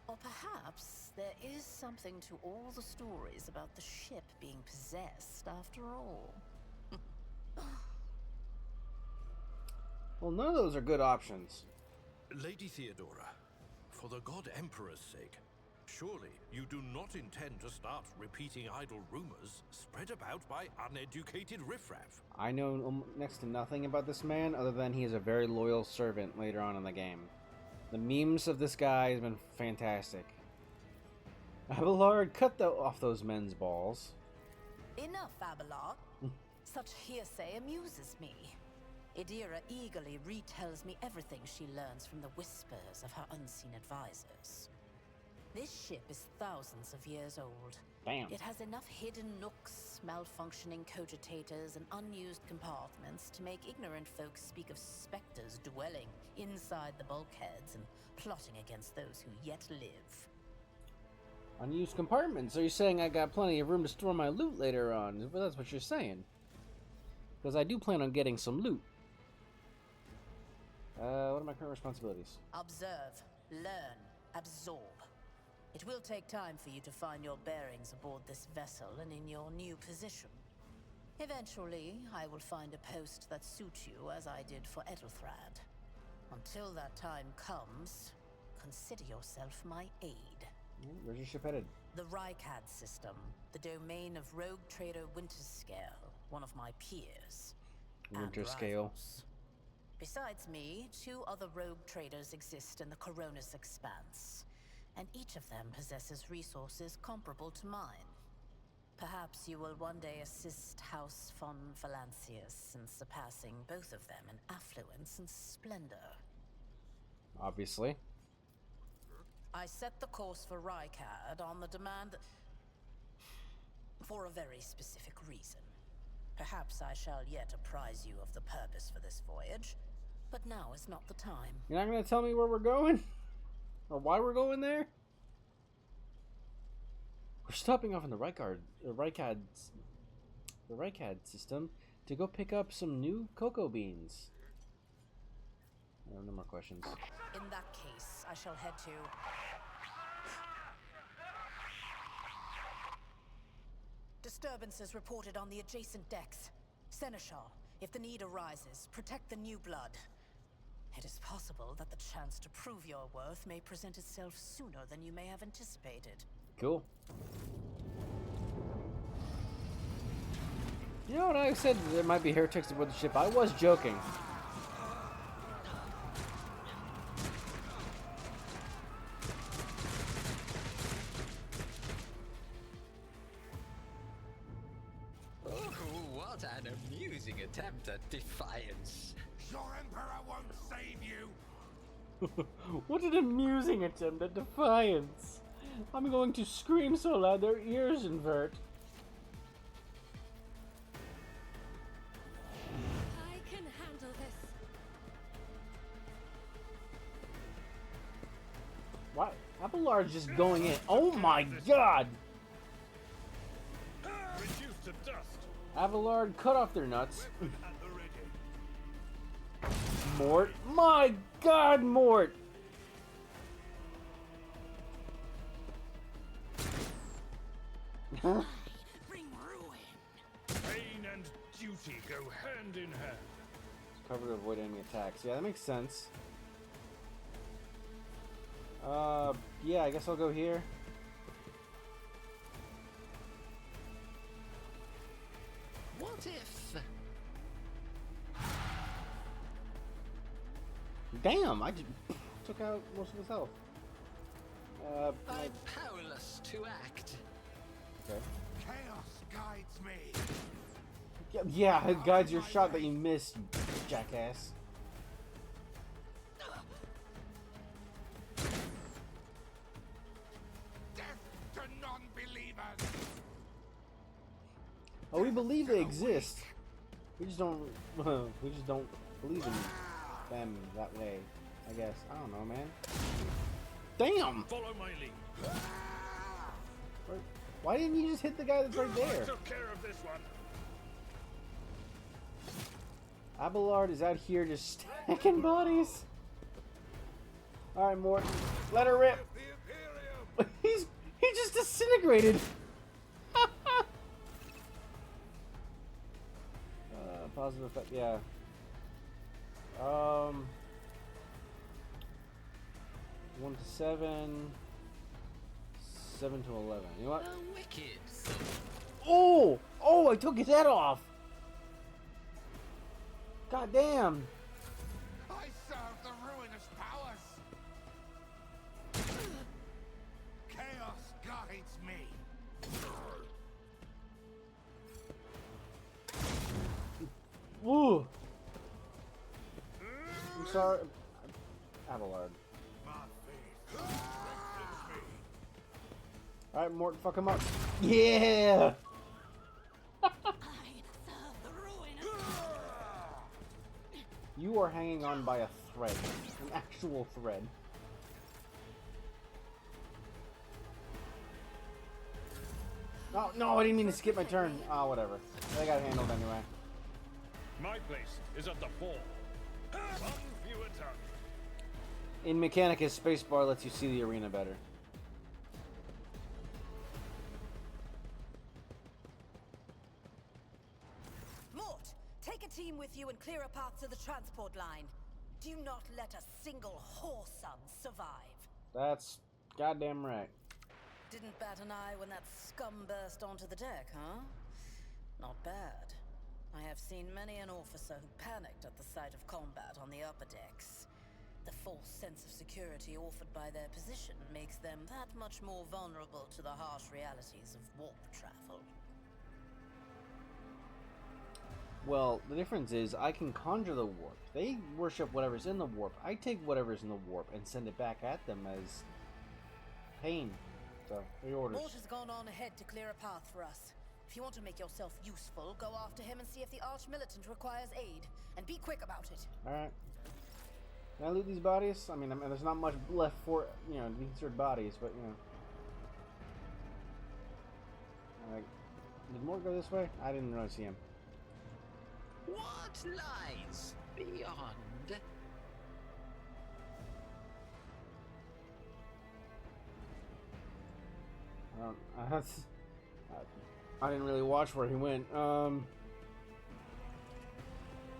F: Or perhaps there is something to all the stories about the ship being possessed after all.
A: Well, none of those are good options.
C: Lady Theodora, for the God Emperor's sake, surely you do not intend to start repeating idle rumors spread about by uneducated riffraff.
A: I know next to nothing about this man other than he is a very loyal servant later on in the game. The memes of this guy has been fantastic. Abelard, cut off those men's balls.
F: Enough, Abelard. Such hearsay amuses me. Idira eagerly retells me everything she learns from the whispers of her unseen advisors. This ship is thousands of years old.
A: Damn.
F: It has enough hidden nooks, malfunctioning cogitators, and unused compartments to make ignorant folks speak of specters dwelling inside the bulkheads and plotting against those who yet live.
A: Unused compartments? Are you saying I got plenty of room to store my loot later on? Well, that's what you're saying. Because I do plan on getting some loot. What are my current responsibilities?
F: Observe, learn, absorb. It will take time for you to find your bearings aboard this vessel and in your new position. Eventually, I will find a post that suits you as I did for Ethelthrad. Until that time comes, consider yourself my aid.
A: Where's your ship headed?
F: The Rykad system, the domain of rogue trader Winterscale, one of my peers. and
A: Winterscale.
F: rivals. Besides me, 2 other rogue traders exist in the Coronis Expanse, and each of them possesses resources comparable to mine. Perhaps you will one day assist House von Valancius in surpassing both of them in affluence and splendor.
A: Obviously.
F: I set the course for Rykad on the demand that... for a very specific reason. Perhaps I shall yet apprise you of the purpose for this voyage, but now is not the time.
A: You're not going to tell me where we're going? Or why we're going there? We're stopping off in the Rykad system to go pick up some new cocoa beans. No more questions.
F: In that case, I shall head to... Disturbances reported on the adjacent decks. Seneschal, if the need arises, protect the new blood. It is possible that the chance to prove your worth may present itself sooner than you may have anticipated.
A: Cool. You know what I said? There might be heretics aboard the ship. I was joking.
D: What an amusing attempt at defiance.
C: Your Emperor won't save you!
A: What an amusing attempt at defiance. I'm going to scream so loud their ears invert.
G: I can handle this.
A: Why? Abelard's just going in. Oh my god!
C: Reduced to dust!
A: Abelard, cut off their nuts.
C: At the ready.
A: Mort. My God, Mort.
F: Bring ruin.
H: Pain and duty go hand in hand.
A: Cover to avoid enemy attacks. Yeah, that makes sense. Yeah, I guess I'll go here.
D: What if...
A: Damn, I just took out most of his health.
D: I'm powerless to act.
A: Okay.
B: Chaos guides me.
A: Yeah, it guides your shot that you missed, you jackass.
B: Death to non-believers.
A: Oh, we believe they exist. We just don't. We just don't believe in them that way. I guess. I don't know, man. Damn!
H: Follow my lead.
A: Why didn't you just hit the guy that's right there?
H: I took care of this one.
A: Abelard is out here just stacking bodies. Alright, Morton. Let her rip. He just disintegrated. Positive effect, yeah. 1 to 7. 7 to 11. You know what?
D: Wicked.
A: Oh! Oh, I took his head off! God damn!
B: I serve the ruinous powers. Chaos guides me.
A: Woo! I'm sorry. Abelard. Alright, Morton, fuck him up. Yeah!
F: I serve the ruin.
A: You are hanging on by a thread. An actual thread. Oh, no, I didn't mean to skip my turn. Oh, whatever. I got handled anyway.
H: My place is at the fore. One fewer tongue.
A: In Mechanicus, spacebar lets you see the arena better.
F: Mort, take a team with you and clear a path to the transport line. Do not let a single whoreson survive.
A: That's goddamn right.
F: Didn't bat an eye when that scum burst onto the deck, huh? Not bad. I have seen many an officer who panicked at the sight of combat on the upper decks. The false sense of security offered by their position makes them that much more vulnerable to the harsh realities of warp travel.
A: Well, the difference is I can conjure the warp. They worship whatever's in the warp. I take whatever's in the warp and send it back at them as pain. So, three orders.
F: Mort has gone on ahead to clear a path for us. If you want to make yourself useful, go after him and see if the Arch-Militant requires aid. And be quick about it.
A: Alright. Can I loot these bodies? I mean, there's not much left for, you know, these are bodies, but, you know. Alright. Did Mort go this way? I didn't really see him.
D: What lies beyond?
A: I didn't really watch where he went. Up,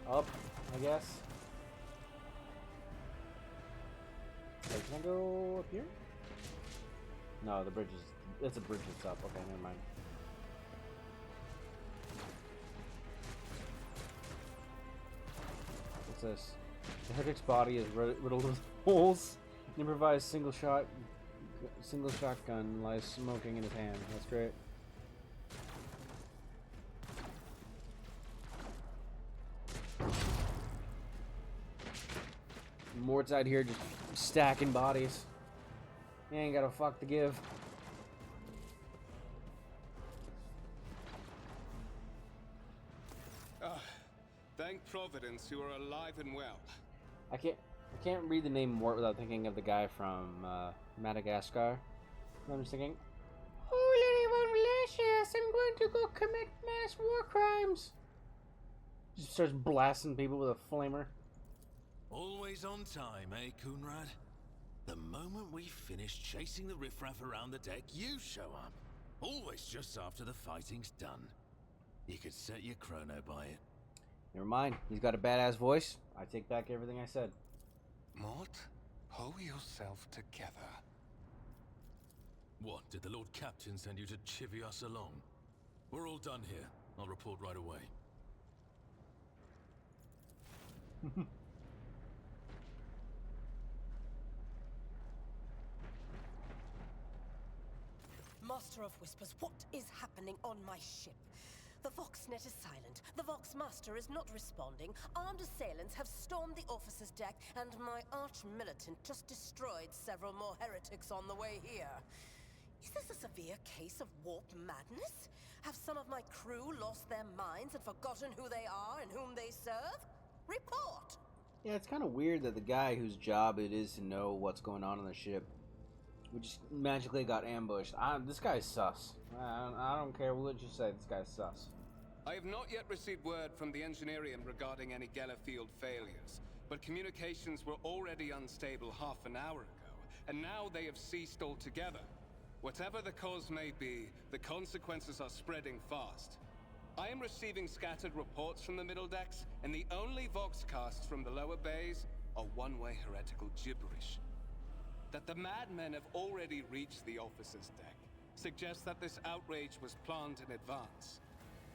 A: I guess. Wait, can I go up here? No, the bridge is... It's a bridge that's up. Okay, never mind. What's this? The Heretics body is riddled with holes. An improvised single shotgun lies smoking in his hand. That's great. Mort's out here just stacking bodies. He ain't got a fuck to give.
B: Thank Providence you are alive and well.
A: I can't read the name Mort without thinking of the guy from Madagascar. I'm just thinking, oh, Lady Von Malicious, I'm going to go commit mass war crimes. Just starts blasting people with a flamer.
I: Always on time, eh, Coonrad? The moment we finish chasing the riffraff around the deck, you show up. Always just after the fighting's done. You could set your chrono by it.
A: Never mind. He's got a badass voice. I take back everything I said.
B: Mort, pull yourself together.
I: What, did the Lord Captain send you to chivvy us along? We're all done here. I'll report right away.
J: Master of Whispers, what is happening on my ship? The Voxnet is silent. The Vox Master is not responding. Armed assailants have stormed the officer's deck, and my arch-militant just destroyed several more heretics on the way here. Is this a severe case of warp madness? Have some of my crew lost their minds and forgotten who they are and whom they serve? Report!
A: Yeah, it's kind of weird that the guy whose job it is to know what's going on the ship, we just magically got ambushed. This guy's sus. I don't care what you say, this guy's sus.
B: I have not yet received word from the Engineerium regarding any Gellerfield failures, but communications were already unstable half an hour ago, and now they have ceased altogether. Whatever the cause may be, the consequences are spreading fast. I am receiving scattered reports from the middle decks, and the only voxcasts from the lower bays are one-way heretical gibberish. That the madmen have already reached the officer's deck suggests that this outrage was planned in advance.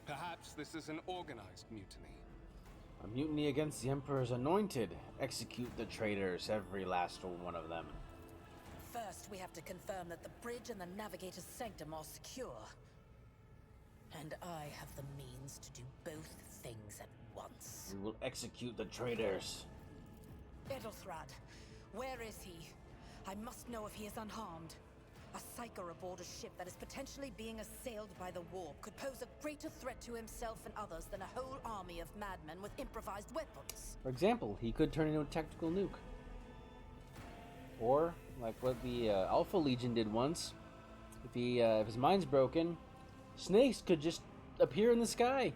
B: Perhaps this is an organized mutiny.
A: A mutiny against the Emperor's anointed. Execute the traitors, every last one of them.
F: First, we have to confirm that the bridge and the navigator's sanctum are secure. And I have the means to do both things at once.
A: We will execute the traitors.
F: Edelthrad, where is he? I must know if he is unharmed. A psyker aboard a ship that is potentially being assailed by the warp could pose a greater threat to himself and others than a whole army of madmen with improvised weapons.
A: For example, he could turn into a tactical nuke. Or, like what the Alpha Legion did once, if his mind's broken, snakes could just appear in the sky.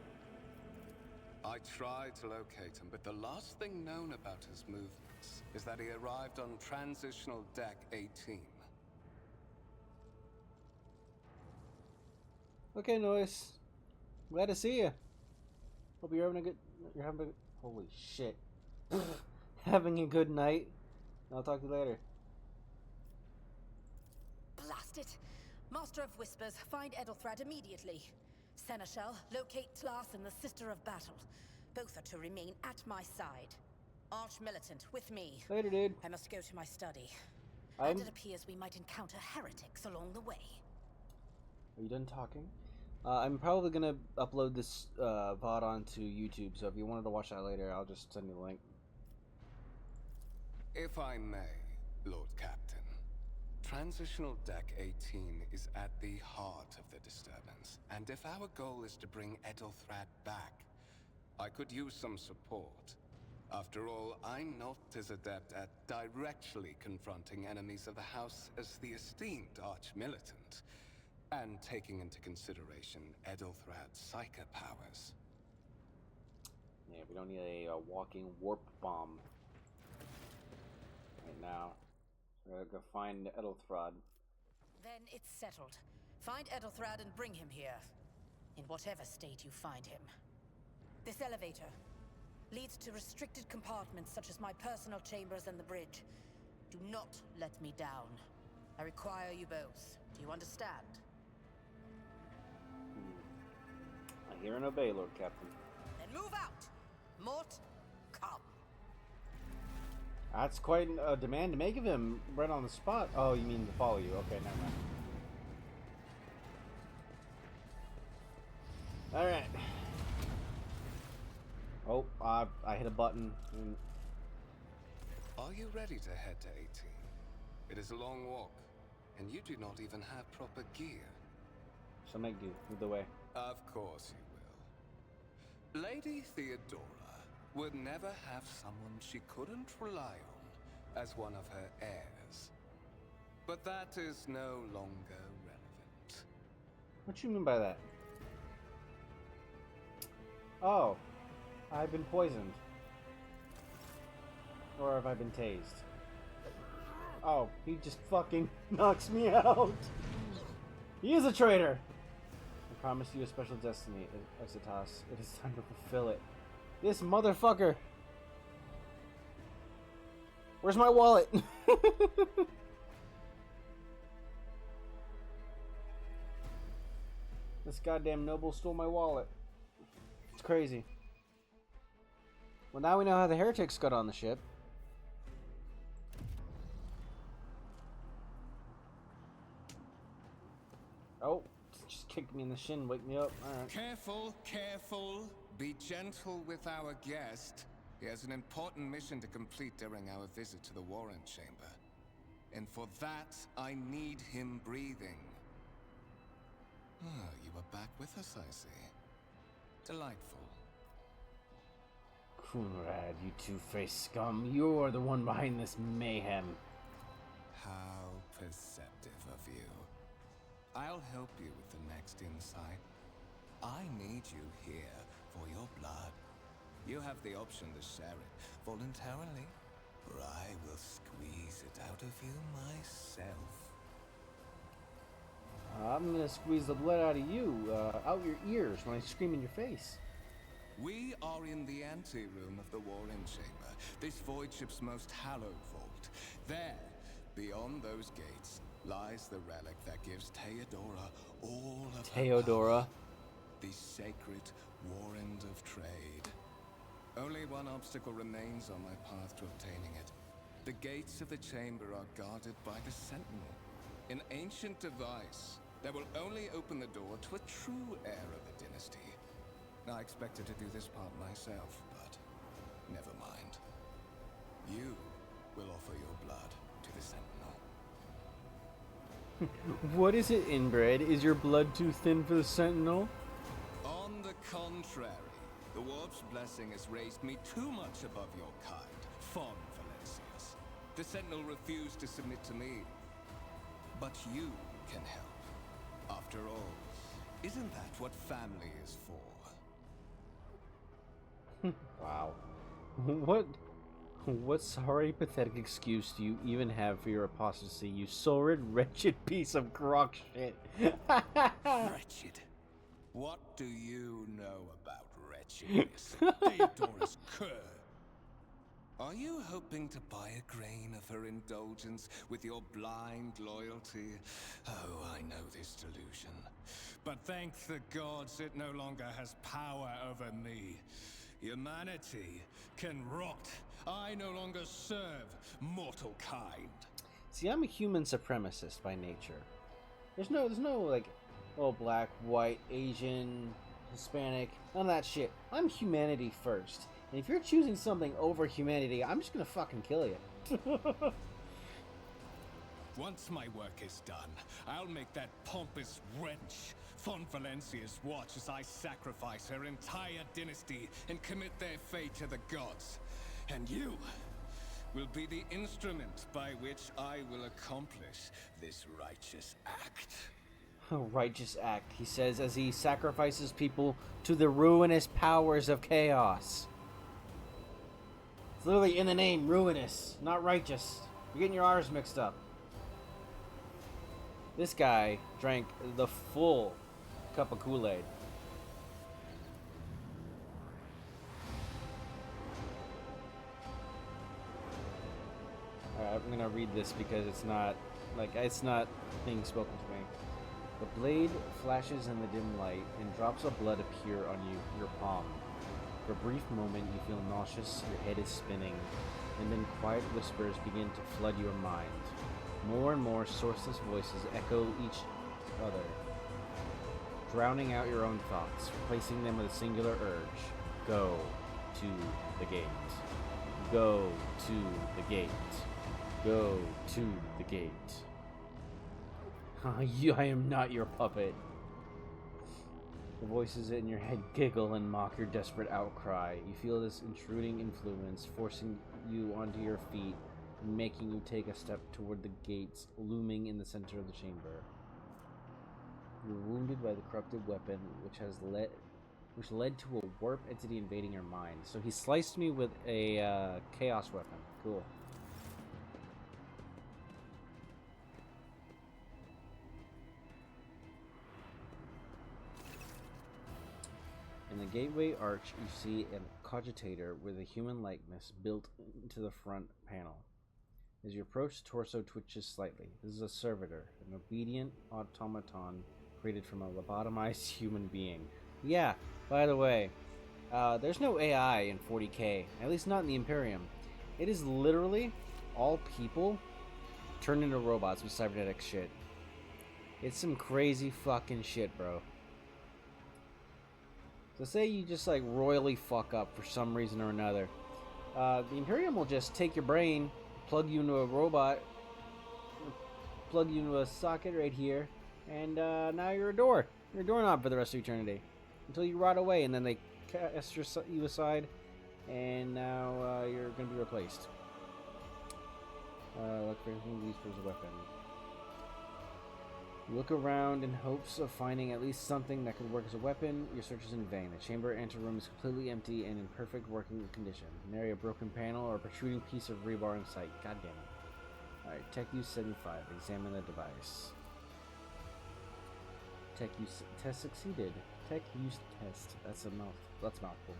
B: I tried to locate him, but the last thing known about his movements is that he arrived on Transitional Deck 18.
A: Okay, Noise. Glad to see you. Hope you're having holy shit. Having a good night. I'll talk to you later.
F: Blast it! Master of Whispers, find Edelthrad immediately. Seneschal, locate Tlas and the Sister of Battle. Both are to remain at my side. Arch-militant, with me.
A: Later, dude.
F: I must go to my study. And it appears we might encounter heretics along the way.
A: Are you done talking? I'm probably gonna upload this VOD onto YouTube, so if you wanted to watch that later, I'll just send you the link.
B: If I may, Lord Captain, Transitional Deck 18 is at the heart of the disturbance, and if our goal is to bring Edelthrad back, I could use some support. After all, I'm not as adept at directly confronting enemies of the House as the esteemed Arch-Militant, and taking into consideration Edelthrad's psychic powers.
A: Yeah, we don't need a walking warp bomb right now. We're gonna go find Edelthrad.
F: Then it's settled. Find Edelthrad and bring him here. In whatever state you find him. This elevator leads to restricted compartments such as my personal chambers and the bridge. Do not let me down. I require you both. Do you understand?
A: I hear and obey, Lord Captain.
F: Then move out! Mort, come.
A: That's quite a demand to make of him right on the spot. Oh, you mean to follow you. Okay, never mind. Alright. Oh, I hit a button.
B: Are you ready to head to 18? It is a long walk, and you do not even have proper gear.
A: Shall make do. Move the way.
B: Of course you will. Lady Theodora would never have someone she couldn't rely on as one of her heirs. But that is no longer relevant.
A: What you mean by that? Oh, I've been poisoned. Or have I been tased? Oh, he just fucking knocks me out. He is a traitor. I promised you a special destiny, Exitas. It is time to fulfill it. This motherfucker. Where's my wallet? This goddamn noble stole my wallet. It's crazy. Well, now we know how the heretics got on the ship. Oh, just kicked me in the shin, wake me up. Alright.
B: Careful, careful. Be gentle with our guest. He has an important mission to complete during our visit to the Warren Chamber. And for that, I need him breathing. Ah, you are back with us, I see. Delightful.
A: Kunrad, you two-faced scum. You're the one behind this mayhem.
B: How perceptive of you. I'll help you with the next insight. I need you here for your blood. You have the option to share it voluntarily, or I will squeeze it out of you myself.
A: I'm gonna squeeze the blood out of you, out your ears when I scream in your face.
B: We are in the anteroom of the Warren Chamber, this void ship's most hallowed vault. There, beyond those gates, lies the relic that gives Theodora all of her power, the sacred Warrant of Trade. Only one obstacle remains on my path to obtaining it. The gates of the chamber are guarded by the Sentinel, an ancient device that will only open the door to a true heir of the dynasty. I expected to do this part myself, but never mind. You will offer your blood to the Sentinel.
A: What is it, inbred? Is your blood too thin for the Sentinel?
B: On the contrary, the Warp's blessing has raised me too much above your kind, Fon Valencius. The Sentinel refused to submit to me. But you can help. After all, isn't that what family is for?
A: Wow. What sorry, pathetic excuse do you even have for your apostasy, you sordid, wretched piece of crock shit?
B: Wretched? What do you know about wretchedness? Theodora's cur. Are you hoping to buy a grain of her indulgence with your blind loyalty? Oh, I know this delusion. But thank the gods it no longer has power over me. Humanity can rot. I no longer serve mortal kind.
A: See, I'm a human supremacist by nature. There's no like, oh, black, white, Asian, Hispanic, none of that shit. I'm humanity first. And if you're choosing something over humanity, I'm just gonna fucking kill you.
B: Once my work is done, I'll make that pompous wench Fon Valencius watch as I sacrifice her entire dynasty and commit their fate to the gods. And you will be the instrument by which I will accomplish this righteous act.
A: A righteous act, he says as he sacrifices people to the ruinous powers of chaos. It's literally in the name, ruinous, not righteous. You're getting your R's mixed up. This guy drank the full cup of Kool-Aid. Alright, I'm gonna read this because it's not being spoken to me. The blade flashes in the dim light and drops of blood appear on your palm. For a brief moment you feel nauseous, your head is spinning, and then quiet whispers begin to flood your mind. More and more sourceless voices echo each other, drowning out your own thoughts, replacing them with a singular urge. Go to the gate. Go to the gate. Go to the gate. I am not your puppet. The voices in your head giggle and mock your desperate outcry. You feel this intruding influence, forcing you onto your feet, making you take a step toward the gates looming in the center of the chamber. You're wounded by the corrupted weapon, which led to a warp entity invading your mind. So he sliced me with a chaos weapon. Cool. In the gateway arch, you see a cogitator with a human likeness built into the front panel. As you approach, the torso twitches slightly. This is a servitor, an obedient automaton created from a lobotomized human being. Yeah, by the way, there's no AI in 40K, at least not in the Imperium. It is literally all people turned into robots with cybernetic shit. It's some crazy fucking shit, bro. So say you just like royally fuck up for some reason or another. The Imperium will just take your brain, plug you into a robot, plug you into a socket right here, and now you're a door. You're a doorknob for the rest of eternity. Until you rot away, and then they cast you aside, and now you're going to be replaced. Look for anything used as a weapon. You look around in hopes of finding at least something that could work as a weapon. Your search is in vain. The chamber anteroom is completely empty and in perfect working condition. Nary a broken panel or a protruding piece of rebar in sight. God damn it. Alright, Tech Use 75. Examine the device. Tech Use test succeeded. Tech Use test. That's mouthful.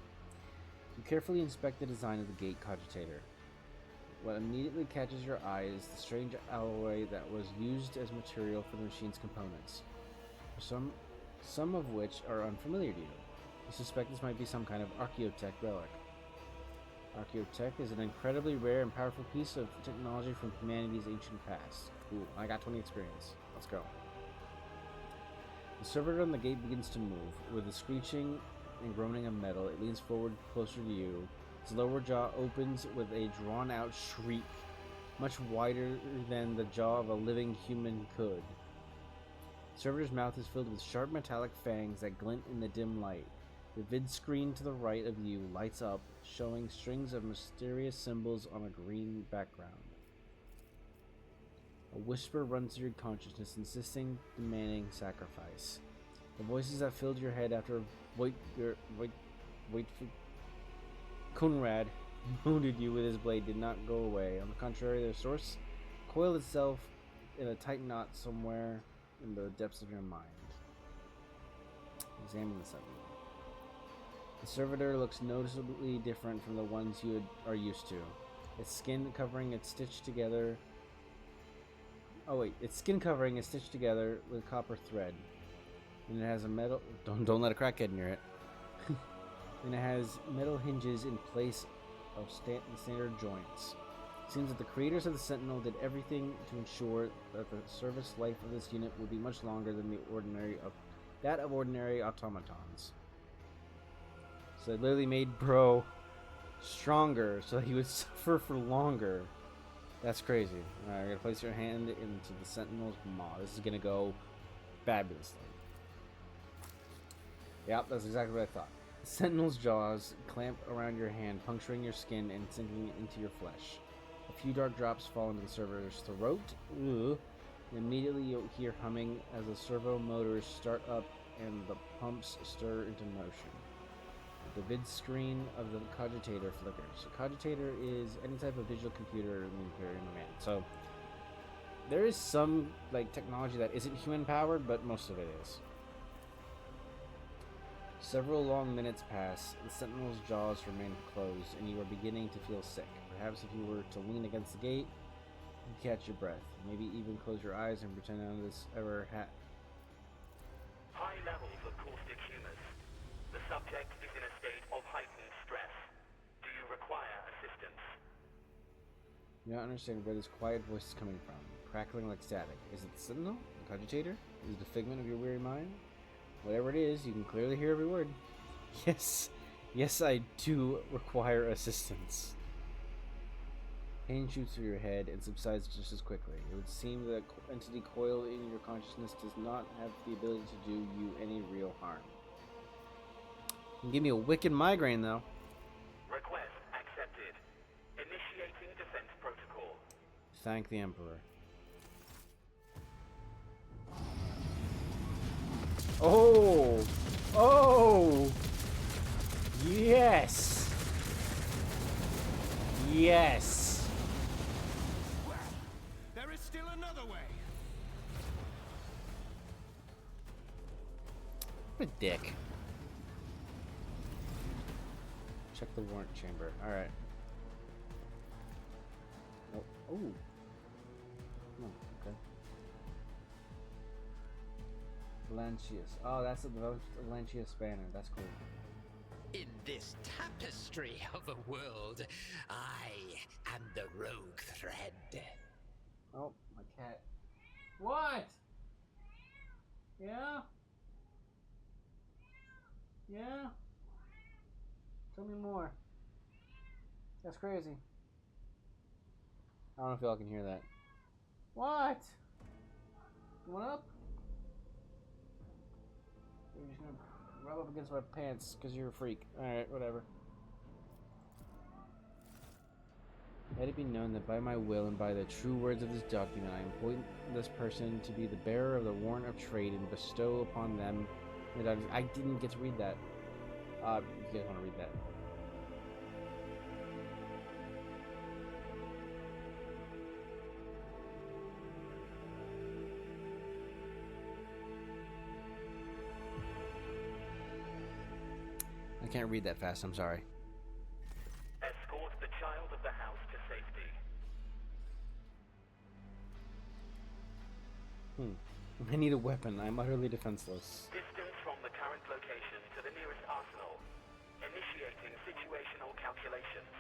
A: You carefully inspect the design of the gate cogitator. What immediately catches your eye is the strange alloy that was used as material for the machine's components, some of which are unfamiliar to you. You suspect this might be some kind of archaeotech relic. Archaeotech is an incredibly rare and powerful piece of technology from humanity's ancient past. Ooh, I got 20 experience. Let's go. The servitor on the gate begins to move. With a screeching and groaning of metal, it leans forward closer to you. Its lower jaw opens with a drawn-out shriek, much wider than the jaw of a living human could. The servitor's mouth is filled with sharp metallic fangs that glint in the dim light. The vid screen to the right of you lights up, showing strings of mysterious symbols on a green background. A whisper runs through your consciousness, insisting, demanding sacrifice. The voices that filled your head after Kunrad wounded you with his blade did not go away. On the contrary, their source coiled itself in a tight knot somewhere in the depths of your mind. Examine the sentinel. The servitor looks noticeably different from the ones you are used to. Its skin covering is stitched together. Its skin covering is stitched together with copper thread, and it has a metal. Don't let a crackhead near it. And it has metal hinges in place of standard joints. It seems that the creators of the Sentinel did everything to ensure that the service life of this unit would be much longer than that of ordinary automatons. So they literally made Bro stronger so that he would suffer for longer. That's crazy. Alright, you're gonna place your hand into the Sentinel's maw. This is gonna go fabulously. Yep, that's exactly what I thought. The Sentinel's jaws clamp around your hand, puncturing your skin and sinking into your flesh. A few dark drops fall into the servitor's throat. Ugh. And immediately you'll hear humming as the servo motors start up and the pumps stir into motion. The vid screen of the cogitator flickers. A cogitator is any type of digital computer in the Imperium Command. So there is some technology that isn't human powered, but most of it is. Several long minutes pass, the Sentinel's jaws remain closed, and you are beginning to feel sick. Perhaps if you were to lean against the gate, you'd catch your breath. Maybe even close your eyes and pretend none of this ever
K: High levels of caustic humus. The subject is in a state of heightened stress. Do you require assistance?
A: You don't understand where this quiet voice is coming from, crackling like static. Is it the Sentinel? The cogitator? Is it a figment of your weary mind? Whatever it is, you can clearly hear every word. Yes, I do require assistance. Pain shoots through your head and subsides just as quickly. It would seem that the entity coiled in your consciousness does not have the ability to do you any real harm. You can give me a wicked migraine, though.
K: Request accepted. Initiating defense protocol.
A: Thank the Emperor. Oh! Yes! Yes! a dick. Check the warrant chamber. Alright. Oh. Ooh. Oh, okay. Lancius. Oh, that's the Lancius banner. That's cool.
D: In this tapestry of a world, I am the rogue thread.
A: Oh, my cat. What? Yeah? Yeah? Tell me more. That's crazy. I don't know if y'all can hear that. What? Going up? You're just gonna rub up against my pants because you're a freak. Alright, whatever. Let it be known that by my will and by the true words of this document, I appoint this person to be the bearer of the warrant of trade and bestow upon them. I didn't get to read that. You guys want to read that? I can't read that fast, I'm sorry.
K: Escort the child of the house to safety.
A: I need a weapon. I'm utterly defenseless.
K: Distance from the current location to the nearest arsenal. Initiating situational calculations.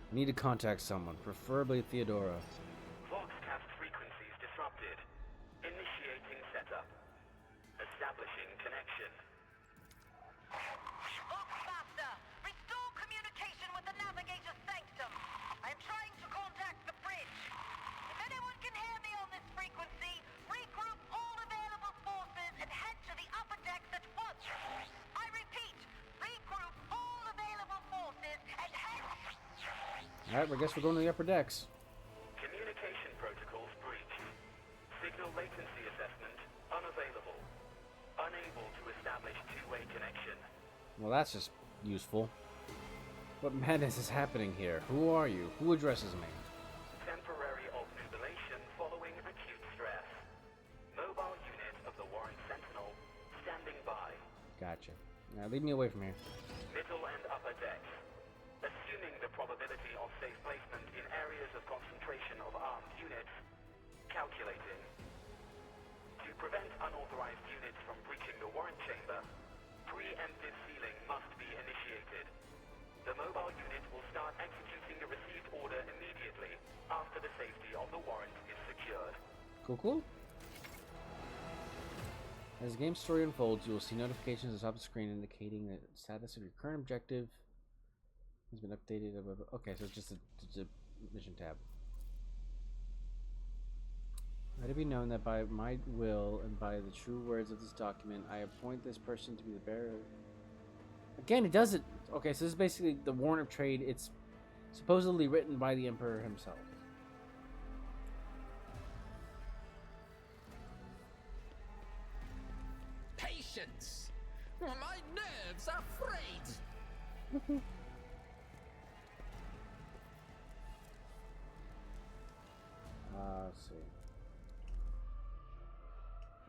A: I need to contact someone, preferably Theodora.
K: Voxcast frequencies disrupted. Initiating setup. Establishing connection.
L: Voxmaster, restore communication with the navigator's sanctum. I am trying to contact the bridge. If anyone can hear me on this frequency, regroup all available forces and head to the upper decks at once. I repeat, regroup all available forces and head...
A: Alright, I guess we're going to the upper decks.
K: Communication protocols breached. Signal latency assessment unavailable. Unable to establish two-way connection.
A: Well, that's just useful. What madness is happening here? Who are you? Who addresses me?
K: Temporary obnubilation following acute stress. Mobile unit of the Warrant Sentinel standing by.
A: Gotcha. Now leave me away from here.
K: Middle and upper decks. Assuming the probability of safe placement in areas of concentration of armed units. Calculating. To prevent unauthorized units from breaching the warrant chamber, preemptive sealing must be initiated. The mobile unit will start executing the received order immediately after the safety of the warrant is secured.
A: Cool. As the game story unfolds, you will see notifications at the top of the screen indicating the status of your current objective has been updated. Okay, so it's just a mission tab. Let it be known that by my will and by the true words of this document, I appoint this person to be the bearer. Again, it does it. Okay, so this is basically the warrant of trade. It's supposedly written by the Emperor himself.
D: Patience! My nerves are frayed!
A: Let's see.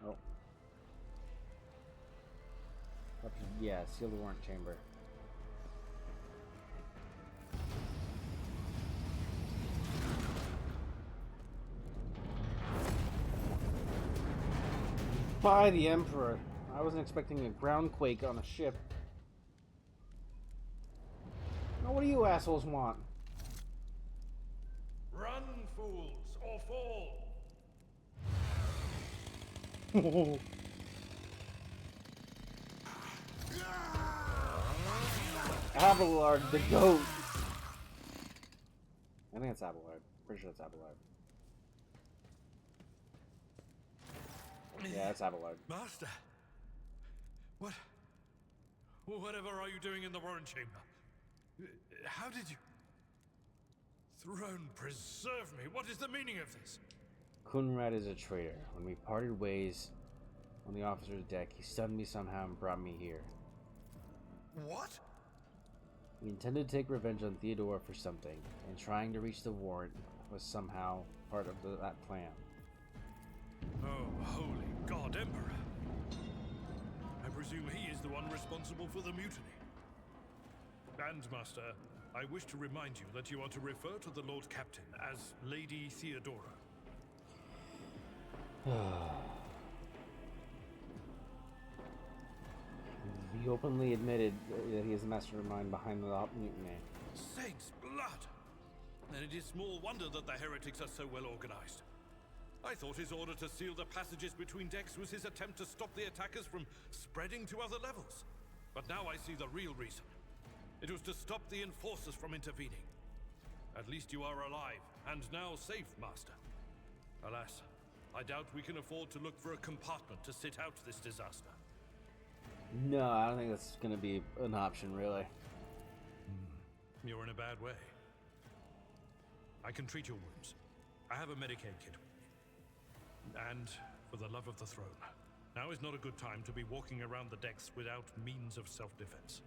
A: Oh. Yeah, seal the warrant chamber. By the Emperor. I wasn't expecting a ground quake on a ship. Now what do you assholes want?
H: Run, fools, or fall!
A: Abelard the goat. I think it's Abelard. Pretty sure it's Abelard. Yeah, it's Abelard.
C: Master! Whatever are you doing in the warrant chamber? How did you... Throne, preserve me. What is the meaning of this?
A: Kunrad is a traitor. When we parted ways on the officer's deck, he stunned me somehow and brought me here.
C: What?
A: He intended to take revenge on Theodora for something, and trying to reach the warrant was somehow part of that plan.
C: Oh, holy God, Emperor! presume he is the one responsible for the mutiny. And, Master, I wish to remind you that you are to refer to the Lord Captain as Lady Theodora.
A: He openly admitted that he is the mastermind behind the mutiny.
C: Saints' blood! Then it is small wonder that the heretics are so well organized. I thought his order to seal the passages between decks was his attempt to stop the attackers from spreading to other levels. But now I see the real reason. It was to stop the enforcers from intervening. At least you are alive, and now safe, Master. Alas, I doubt we can afford to look for a compartment to sit out this disaster.
A: No, I don't think that's going to be an option, really.
C: You're in a bad way. I can treat your wounds. I have a Medicaid kit. And, for the love of the throne, now is not a good time to be walking around the decks without means of self-defense.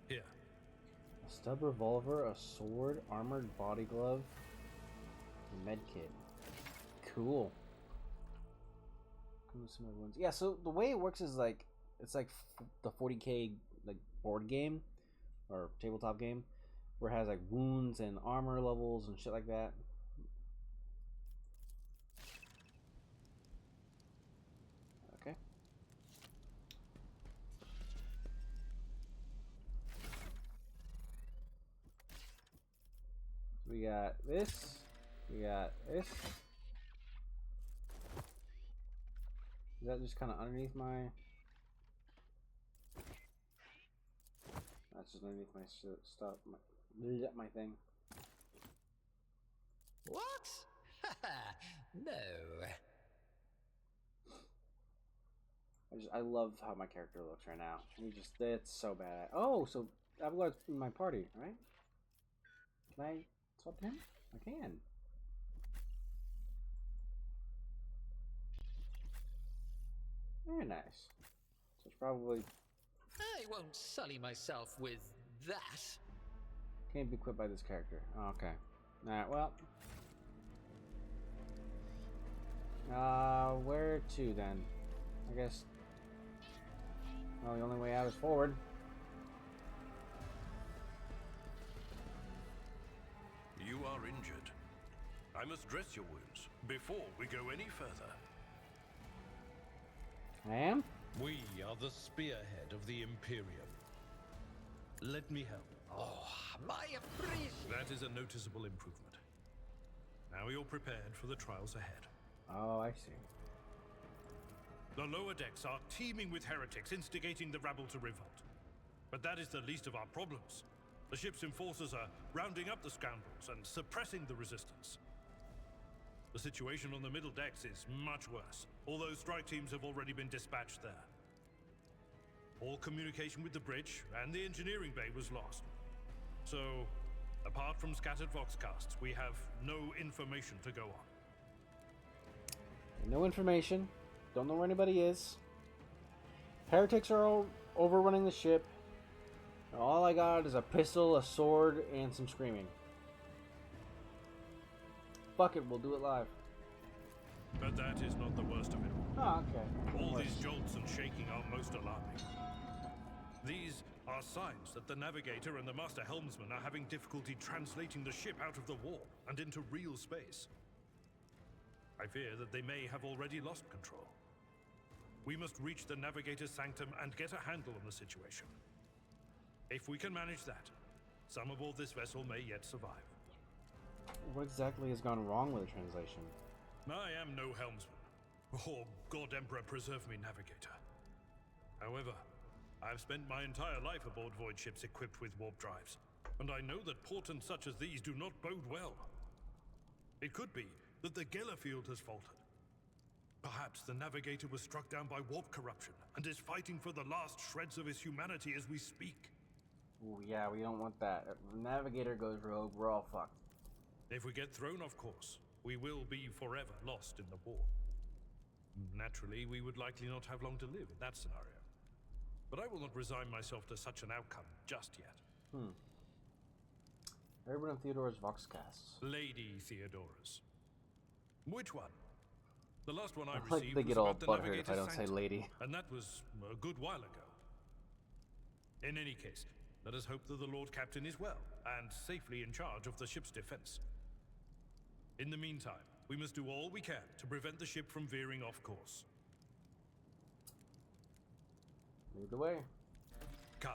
C: Here.
A: A stub revolver, a sword, armored body glove, a med kit. Cool. Yeah, so the way it works is like, it's like the 40K like board game or tabletop game where it has like wounds and armor levels and shit like that. Okay. So we got this. We got this. Is that just kind of underneath my... That's just underneath my stuff, my thing.
D: What? No.
A: I love how my character looks right now. It's so bad. Oh, so Avalar's in my party, right? Can I swap him? I can. Very nice. So it's probably...
D: I won't sully myself with that.
A: Can't be equipped by this character. Oh, okay. Alright, well. Where to then? I guess... Well, the only way out is forward.
C: You are injured. I must dress your wounds before we go any further.
A: I am?
C: We are the spearhead of the Imperium. Let me help.
D: Oh, my appreciation.
C: That is a noticeable improvement. Now you're prepared for the trials ahead.
A: Oh, I see.
C: The lower decks are teeming with heretics instigating the rabble to revolt. But that is the least of our problems. The ship's enforcers are rounding up the scoundrels and suppressing the resistance. The situation on the middle decks is much worse, although strike teams have already been dispatched there. All communication with the bridge and the engineering bay was lost. So, apart from scattered voxcasts, we have no information to go on.
A: No information. Don't know where anybody is. Heretics are all overrunning the ship. All I got is a pistol, a sword, and some screaming. Fuck it, we'll do it live.
C: But that is not the worst of it all.
A: Oh, okay.
C: All these jolts and shaking are most alarming. These are signs that the Navigator and the Master Helmsman are having difficulty translating the ship out of the warp and into real space. I fear that they may have already lost control. We must reach the Navigator's sanctum and get a handle on the situation. If we can manage that, some aboard this vessel may yet survive.
A: What exactly has gone wrong with the translation?
C: I am no helmsman. Oh, God Emperor preserve me, Navigator. However, I have spent my entire life aboard void ships equipped with warp drives, and I know that portents such as these do not bode well. It could be that the Geller field has faltered. Perhaps the Navigator was struck down by warp corruption and is fighting for the last shreds of his humanity as we speak.
A: Ooh, yeah, we don't want that. If the Navigator goes rogue, we're all fucked.
C: If we get thrown off course, we will be forever lost in the war. Naturally, we would likely not have long to live in that scenario. But I will not resign myself to such an outcome just yet.
A: Everyone in Theodora's Voxcasts.
C: Lady Theodora's. Which one? The last one I
A: Like
C: received
A: they
C: was
A: get all
C: about the
A: butthurt if I
C: Navigator's
A: don't say
C: Sanctum,
A: lady.
C: and that was a good while ago. In any case, let us hope that the Lord Captain is well and safely in charge of the ship's defense. In the meantime, we must do all we can to prevent the ship from veering off course.
A: Lead the way.
C: Come.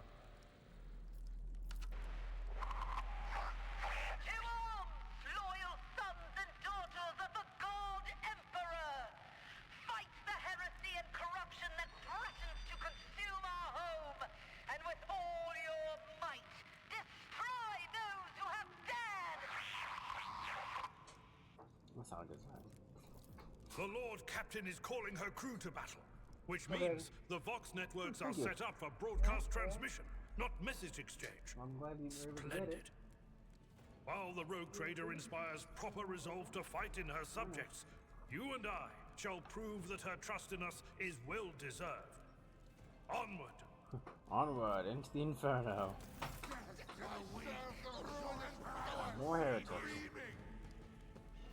L: To arms, loyal sons and daughters of the God Emperor! Fight the heresy and corruption that threatens to consume our home, and with all your might, destroy those who have dared!
A: That's not a good sign.
C: The Lord Captain is calling her crew to battle, which means the Vox networks are set up for broadcast transmission, not message exchange.
A: I'm glad you were able to get
C: Splendid.
A: it.
C: While the rogue trader inspires proper resolve to fight in her subjects, you and I shall prove that her trust in us is well deserved. Onward!
A: Onward into the inferno. More heretics.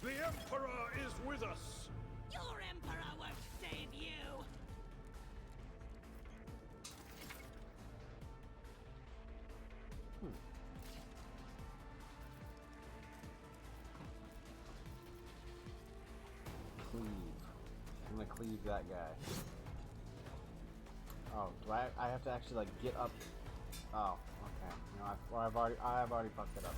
C: The Emperor is with us!
G: Your Emperor won't save you!
A: Cleave. I'm gonna cleave that guy. Oh, do I have to actually like get up? Oh, okay. No, I've already fucked it up.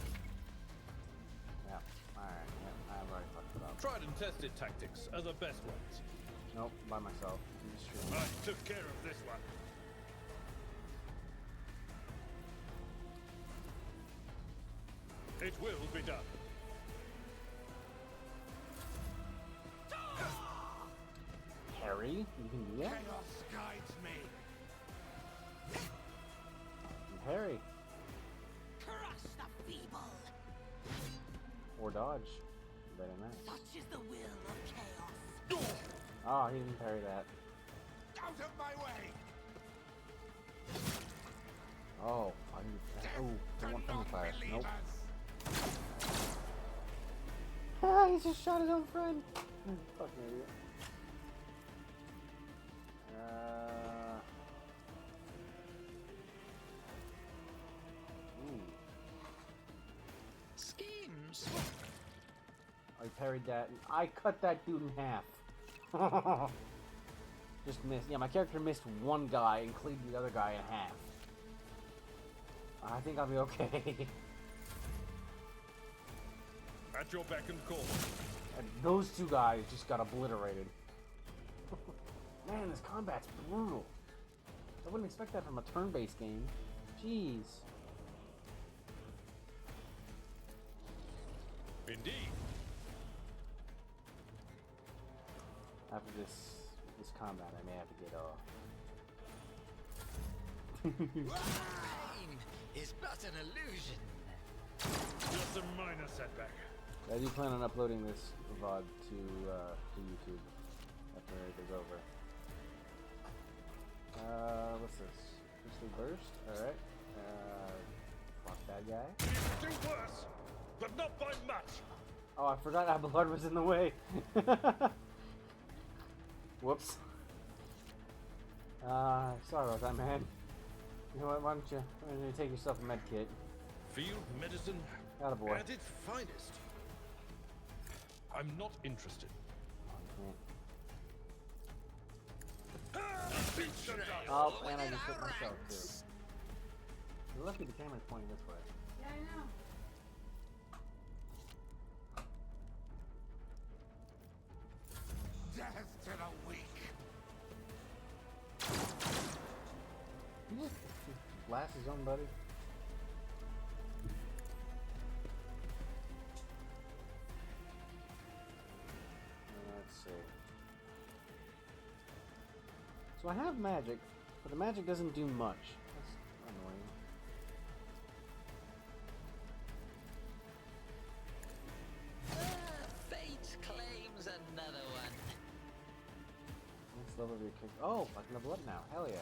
A: Yeah. Alright, yeah, I've already fucked it up.
H: Tried and tested tactics are the best ones.
A: Nope, by myself. I'm just shooting.
C: I took care of this one. It will be done.
A: Harry, you can do that?
B: Chaos guides me.
A: Harry.
J: Crush the feeble.
A: Or dodge. Better than that.
J: Such is the will of chaos.
A: Oh, he didn't parry that.
B: Out of my way!
A: Oh, I didn't. Oh, don't want friendly fire. Nope. Ah, he just shot his own friend. Fucking idiot.
D: Schemes.
A: I parried that. And I cut that dude in half. Just missed. Yeah, my character missed one guy and cleaved the other guy in half. I think I'll be okay.
H: At your beck and call.
A: And those two guys just got obliterated. Man, this combat's brutal. I wouldn't expect that from a turn-based game. Jeez.
H: Indeed.
A: After this combat, I may have to get
D: Pain is but an illusion.
C: Just a minor setback.
A: I do plan on uploading this VOD to YouTube after it is over. What's this? Crystal Burst? Alright. Fuck that guy.
C: Do worse, but not by much.
A: Oh, I forgot Abelard was in the way. Whoops. Sorry about that, man. You know what, why don't you take yourself a med kit?
C: Field medicine
A: Attaboy.
C: at its finest. I'm not interested.
A: Oh, and I just hit myself too. You're lucky the camera's pointing this way.
G: Yeah, I know.
B: Death to the weak.
A: He just blast his own buddy. Let's see. So I have magic, but the magic doesn't do much. That's annoying.
D: Fate claims another one.
A: Next level of your kick. Oh, I can level up now. Hell yeah.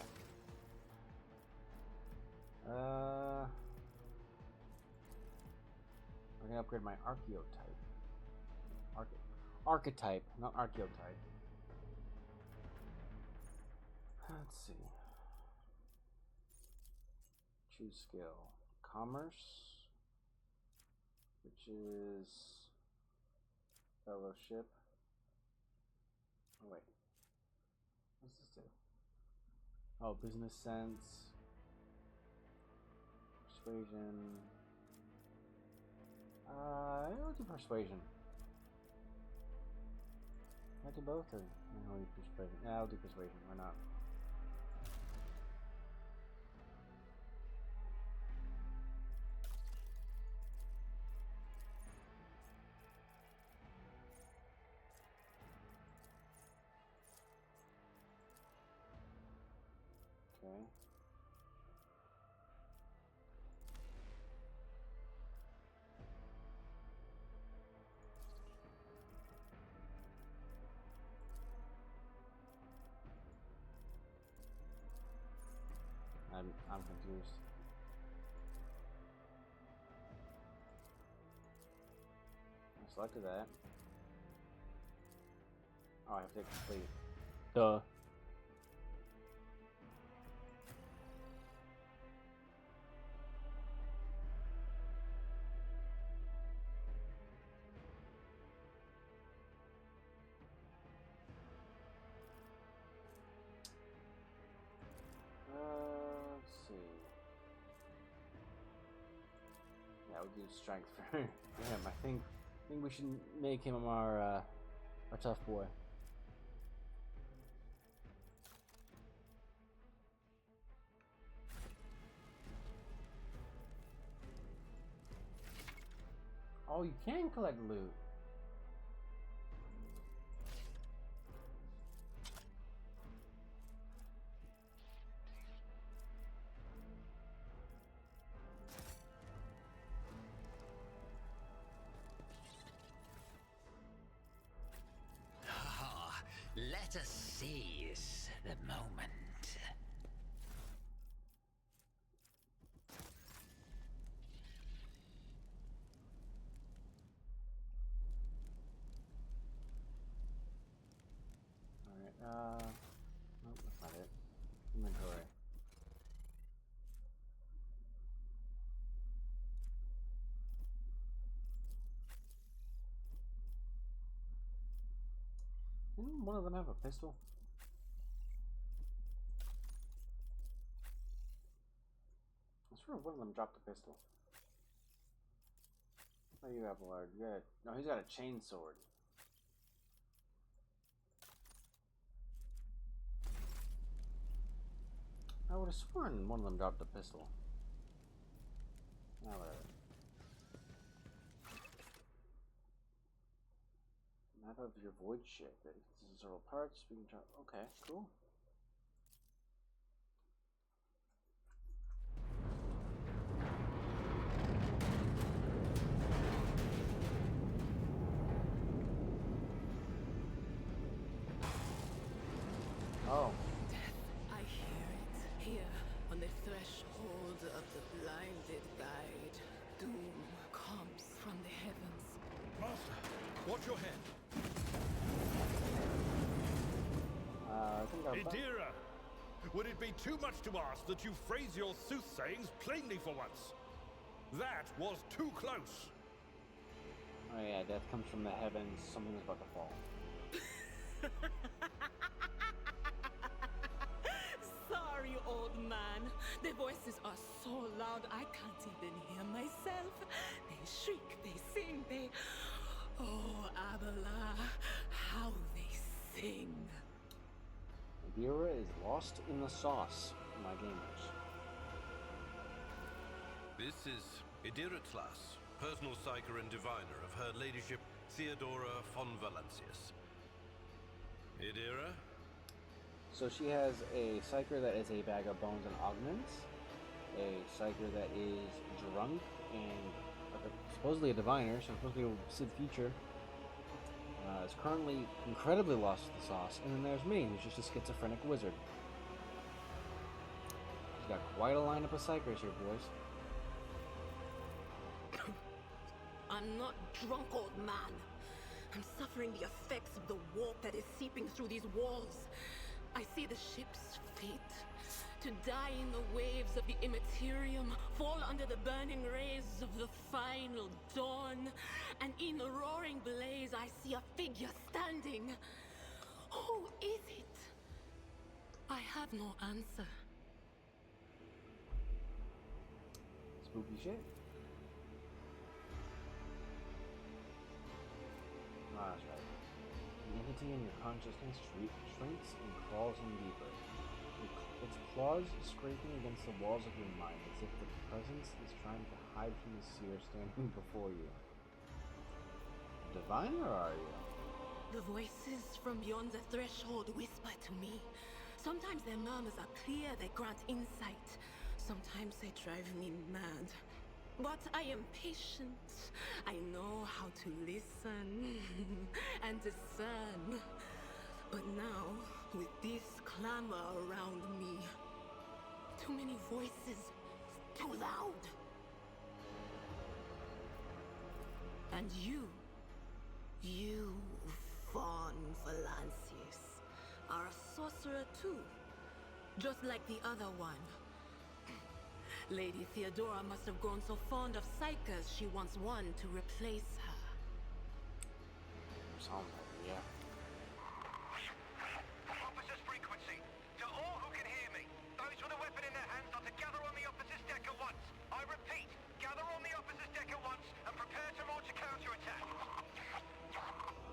A: I can upgrade my archetype. Archetype, not archetype. Let's see. Choose skill. Commerce, which is fellowship. Oh wait. What's this do? Oh, business sense. Persuasion. I'll do persuasion. I do both, or I'll do persuasion. Yeah, I'll do persuasion. Why not? Okay. I'm confused. I selected that. Oh, I have to complete. Duh. Let's see. Yeah, we'll do strength for him. I think we should make him our tough boy. Oh, you can collect loot.
D: Let us seize the moment.
A: Alright, nope, that's not it. Inventory. Didn't one of them have a pistol? I swear one of them dropped a pistol. Oh, you have a large. Yeah. No, he's got a chain sword. I would have sworn one of them dropped a pistol. Ah, whatever. Map of your void ship. This is several parts. We can try. Okay, cool. Oh.
M: I hear it here on the threshold of the blinded guide. Doom comes from the heavens.
C: Master, watch your head.
A: I think I'm
C: Idira, would it be too much to ask that you phrase your soothsayings plainly for once? That was too close.
A: Oh yeah, death comes from the heavens. Something is about to fall.
M: Sorry, old man. The voices are so loud I can't even hear myself. They shriek, they sing, they... Oh, Abela, how they sing.
A: Idira is lost in the sauce, my gamers.
N: This is Idira Tlas, personal psyker and diviner of Her Ladyship Theodora von Valancius. Idira?
A: So she has a psyker that is a bag of bones and augments, a psyker that is drunk and supposedly a diviner, so supposed to be able to see the future. Is currently incredibly lost to the sauce, and then there's me, who's just a schizophrenic wizard. She's got quite a lineup of psychers here, boys.
J: I'm not drunk, old man. I'm suffering the effects of the warp that is seeping through these walls.
M: I see the ship's fate. To die in the waves of the immaterium, fall under the burning rays of the final dawn. And in the roaring blaze, I see a figure standing. Who is it? I have no answer.
A: Spooky shit. Ah, that's right. The entity in your consciousness shrinks and crawls in deeper. Its claws scraping against the walls of your mind as if the presence is trying to hide from the seer standing before you. A diviner, are you?
M: The voices from beyond the threshold whisper to me. Sometimes their murmurs are clear, they grant insight. Sometimes they drive me mad. But I am patient. I know how to listen and discern. But now, with this clamor around me, too many voices, too loud. And you, Von Valancius, are a sorcerer too, just like the other one. Lady Theodora must have grown so fond of psychers she wants one to replace her.
A: Sounds like it, yeah.
O: Officer's frequency. To all who can hear me, those with a weapon in their hands are to gather on the officer's deck at once. I repeat, gather on the officer's deck at once and prepare to launch a counterattack.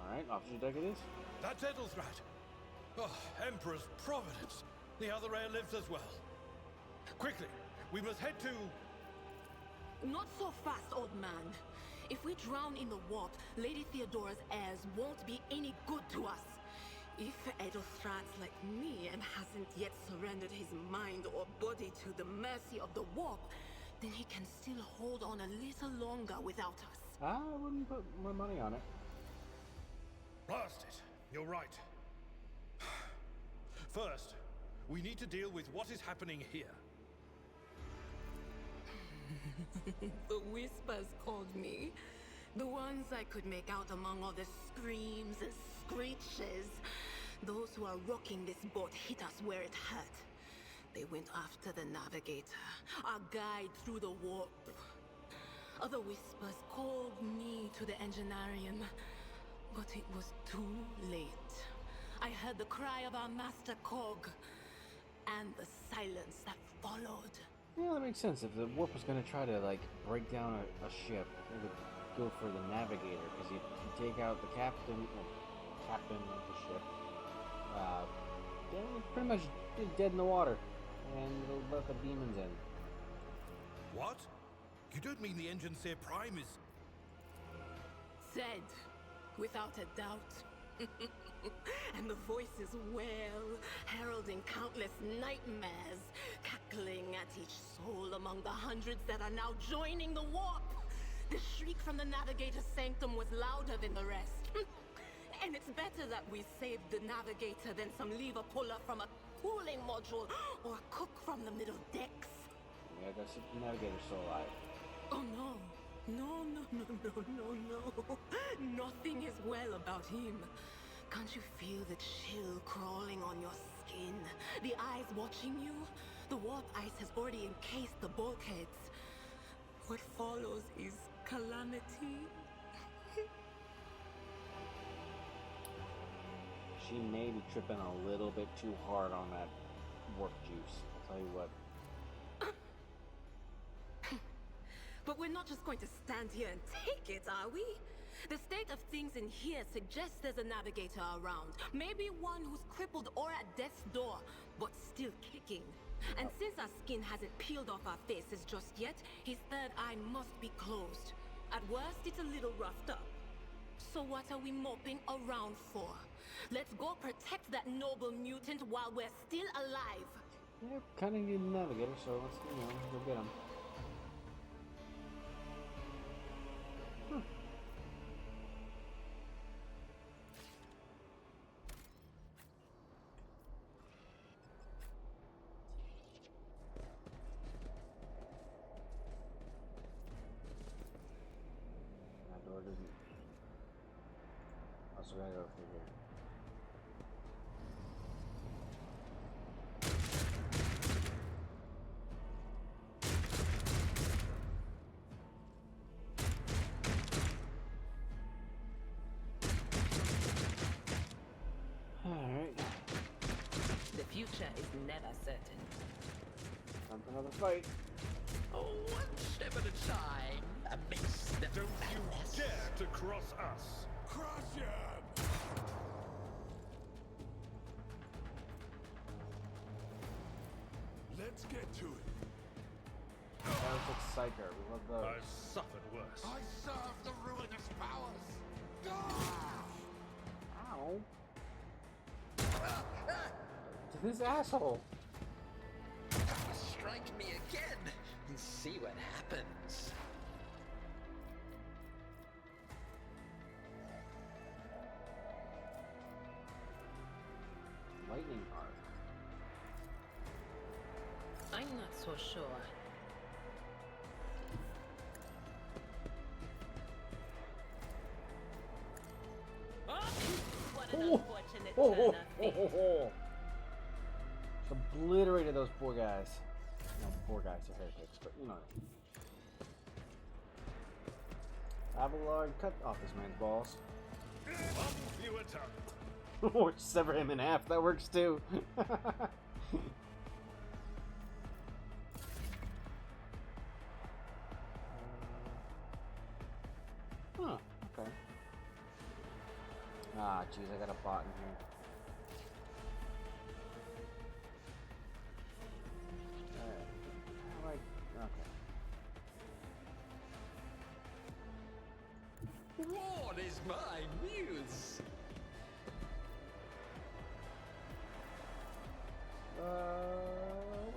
A: Alright, officer deck it is.
C: That's Edelthrat. Oh, Emperor's Providence. The other heir lives as well. Quickly, we must head to...
M: Not so fast, old man. If we drown in the warp, Lady Theodora's heirs won't be any good to us. If Edelthrat's like me and hasn't yet surrendered his mind or body to the mercy of the warp, then he can still hold on a little longer without us.
A: I wouldn't put more money on it.
C: Blast it. You're right. First, we need to deal with what is happening here.
M: The whispers called me. The ones I could make out among all the screams and screeches. Those who are rocking this boat hit us where it hurt. They went after the navigator, our guide through the warp. Other whispers called me to the enginarium, but it was too late. I heard the cry of our master Cog, and the silence that followed.
A: Yeah, that makes sense. If the warp was going to try to, like, break down a ship, it would go for the navigator, because you take out the captain of the ship, then it's pretty much dead in the water, and it'll let the demons in.
C: What? You don't mean the Engineer Prime is...
M: Said, without a doubt. And the voices wail, heralding countless nightmares, cackling at each soul among the hundreds that are now joining the warp. The shriek from the navigator's sanctum was louder than the rest. And it's better that we saved the navigator than some lever puller from a cooling module or a cook from the middle decks.
A: Yeah, that's if the navigator's still alive.
M: Oh no. No. Nothing is well about him. Can't you feel the chill crawling on your skin? The eyes watching you? The warp ice has already encased the bulkheads. What follows is calamity.
A: She may be tripping a little bit too hard on that warp juice. I'll tell you what.
M: But we're not just going to stand here and take it, are we? The state of things in here suggests there's a navigator around. Maybe one who's crippled or at death's door, but still kicking. And since our skin hasn't peeled off our faces just yet, his third eye must be closed. At worst, it's a little roughed up. So what are we moping around for? Let's go protect that noble mutant while we're still alive.
A: Yeah, kind of need a navigator, so let's, go get him. Also gotta go through here.
M: future is never certain.
A: Time for another fight.
D: Oh, one step at a time, amidst the
H: Don't
D: madness.
H: you dare to cross us!
I: Crush him! Let's get to it.
A: Heretic Psyker, we love those.
C: I've suffered worse.
I: I serve the ruinous powers.
A: Ow. To this asshole.
D: Strike me again and see what happens.
A: Lightning arc.
M: I'm not so sure. What an unfortunate turn of fate.
A: Just obliterated those poor guys. No, poor guys are heretics, but you know. Abelard, cut off this man's balls.
C: One fewer tongue.
A: Or sever him in half, that works too. Huh, okay. Ah, jeez, I got a bot in here. Alright. How do I... Okay.
D: What is my muse?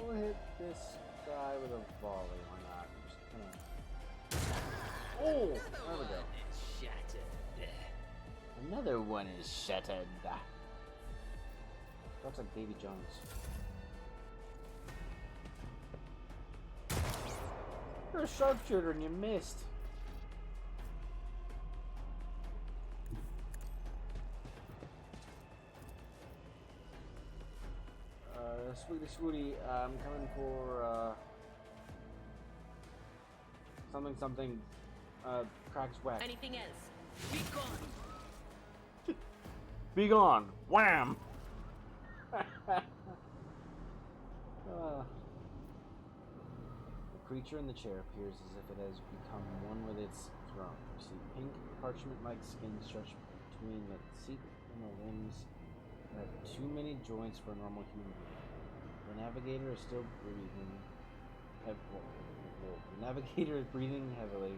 A: We'll hit this guy with a volley, why not? Just kinda... Oh! There we go.
D: Shattered.
A: Another one is shattered. Looks like Davy Jones. You're a sharpshooter and you missed. Sweetie Swooty, I'm coming for, something, cracks whack.
M: Anything else? Be gone.
A: Be gone! Wham! The creature in the chair appears as if it has become one with its throne. You see pink, parchment-like skin stretched between the seat and the limbs that have too many joints for a normal human being. The navigator is still breathing. The navigator is breathing heavily,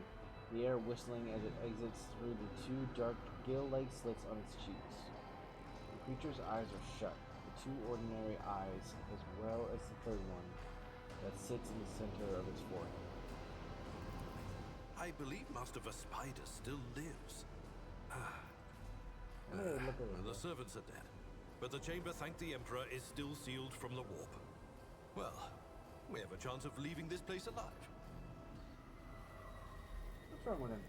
A: the air whistling as it exits through the two dark gill-like slits on its cheeks. The creature's eyes are shut, the two ordinary eyes, as well as the third one that sits in the center of its forehead.
N: I believe Master Vespider still lives.
A: Look at
N: The servants are dead, but the chamber, thank the Emperor, is still sealed from the warp. Well, we have a chance of leaving this place alive.
A: What's wrong with him?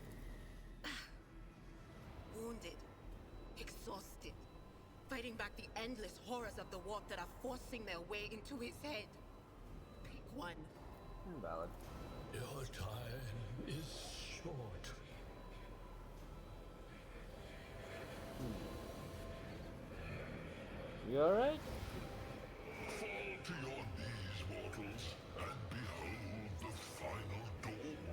M: Wounded. Exhausted. Fighting back the endless horrors of the warp that are forcing their way into his head. Pick one.
A: Valid.
I: Your time is short.
A: You alright?
I: Fall to your knees, mortals, and behold the final dawn.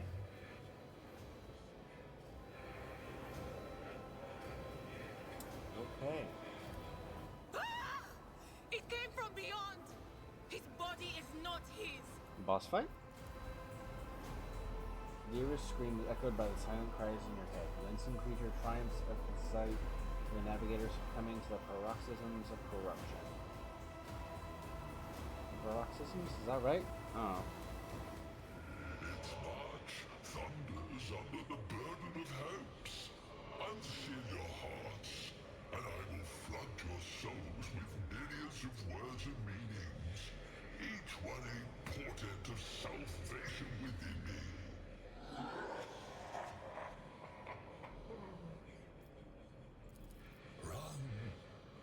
A: Okay.
M: Ah! It came from beyond! His body is not his!
A: Boss fight? The eerie scream is echoed by the silent cries in your head. The unseen creature triumphs at the sight of the navigator succumbing to the paroxysms of corruption. Paroxysms? Is that right? Oh.
I: Its march thunders under the burden of hopes. Unseal your hearts, and I will flood your souls with myriads of words and meanings, each one a portent of salvation within me. Run.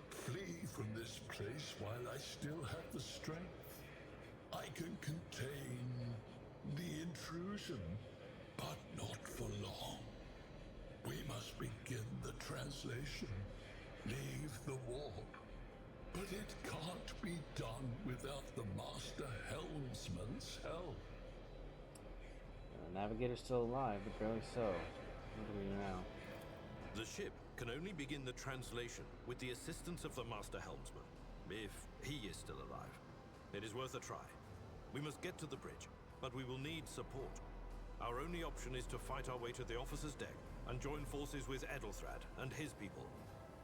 I: Flee from this place while I still have the strength. I can contain the intrusion, but not for long. We must begin the translation. Leave the warp. But it can't
P: be done without the Master Helmsman's help.
A: The navigator's still alive, but barely so. What do we do now?
N: The ship can only begin the translation with the assistance of the Master Helmsman, if he is still alive. It is worth a try. We must get to the bridge, but we will need support. Our only option is to fight our way to the officer's deck and join forces with Edelthrad and his people.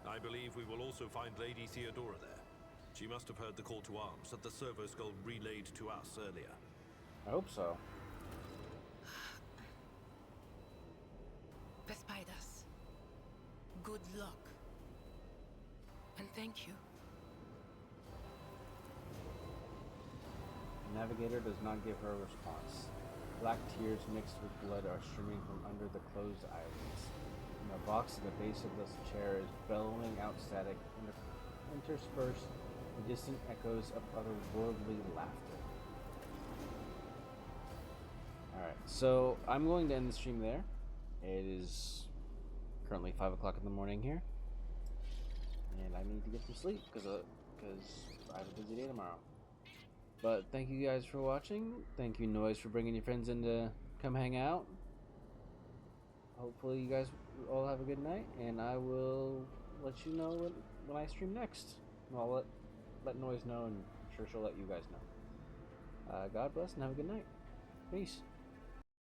N: I believe we will also find Lady Theodora there. She must have heard the call to arms that the servo skull relayed to us earlier.
A: I hope so.
M: The spiders. Good luck. And thank you.
A: The navigator does not give her a response. Black tears mixed with blood are streaming from under the closed eyelids. And the box at the base of the chair is bellowing out static, interspersed with distant echoes of otherworldly laughter. Alright, so I'm going to end the stream there. It is currently 5 o'clock in the morning here. And I need to get some sleep because I have a busy day tomorrow. But thank you guys for watching. Thank you, Noise, for bringing your friends in to come hang out. Hopefully you guys all have a good night, and I will let you know when I stream next. I'll let Noise know, and I'm sure she'll let you guys know. God bless and have a good night. Peace.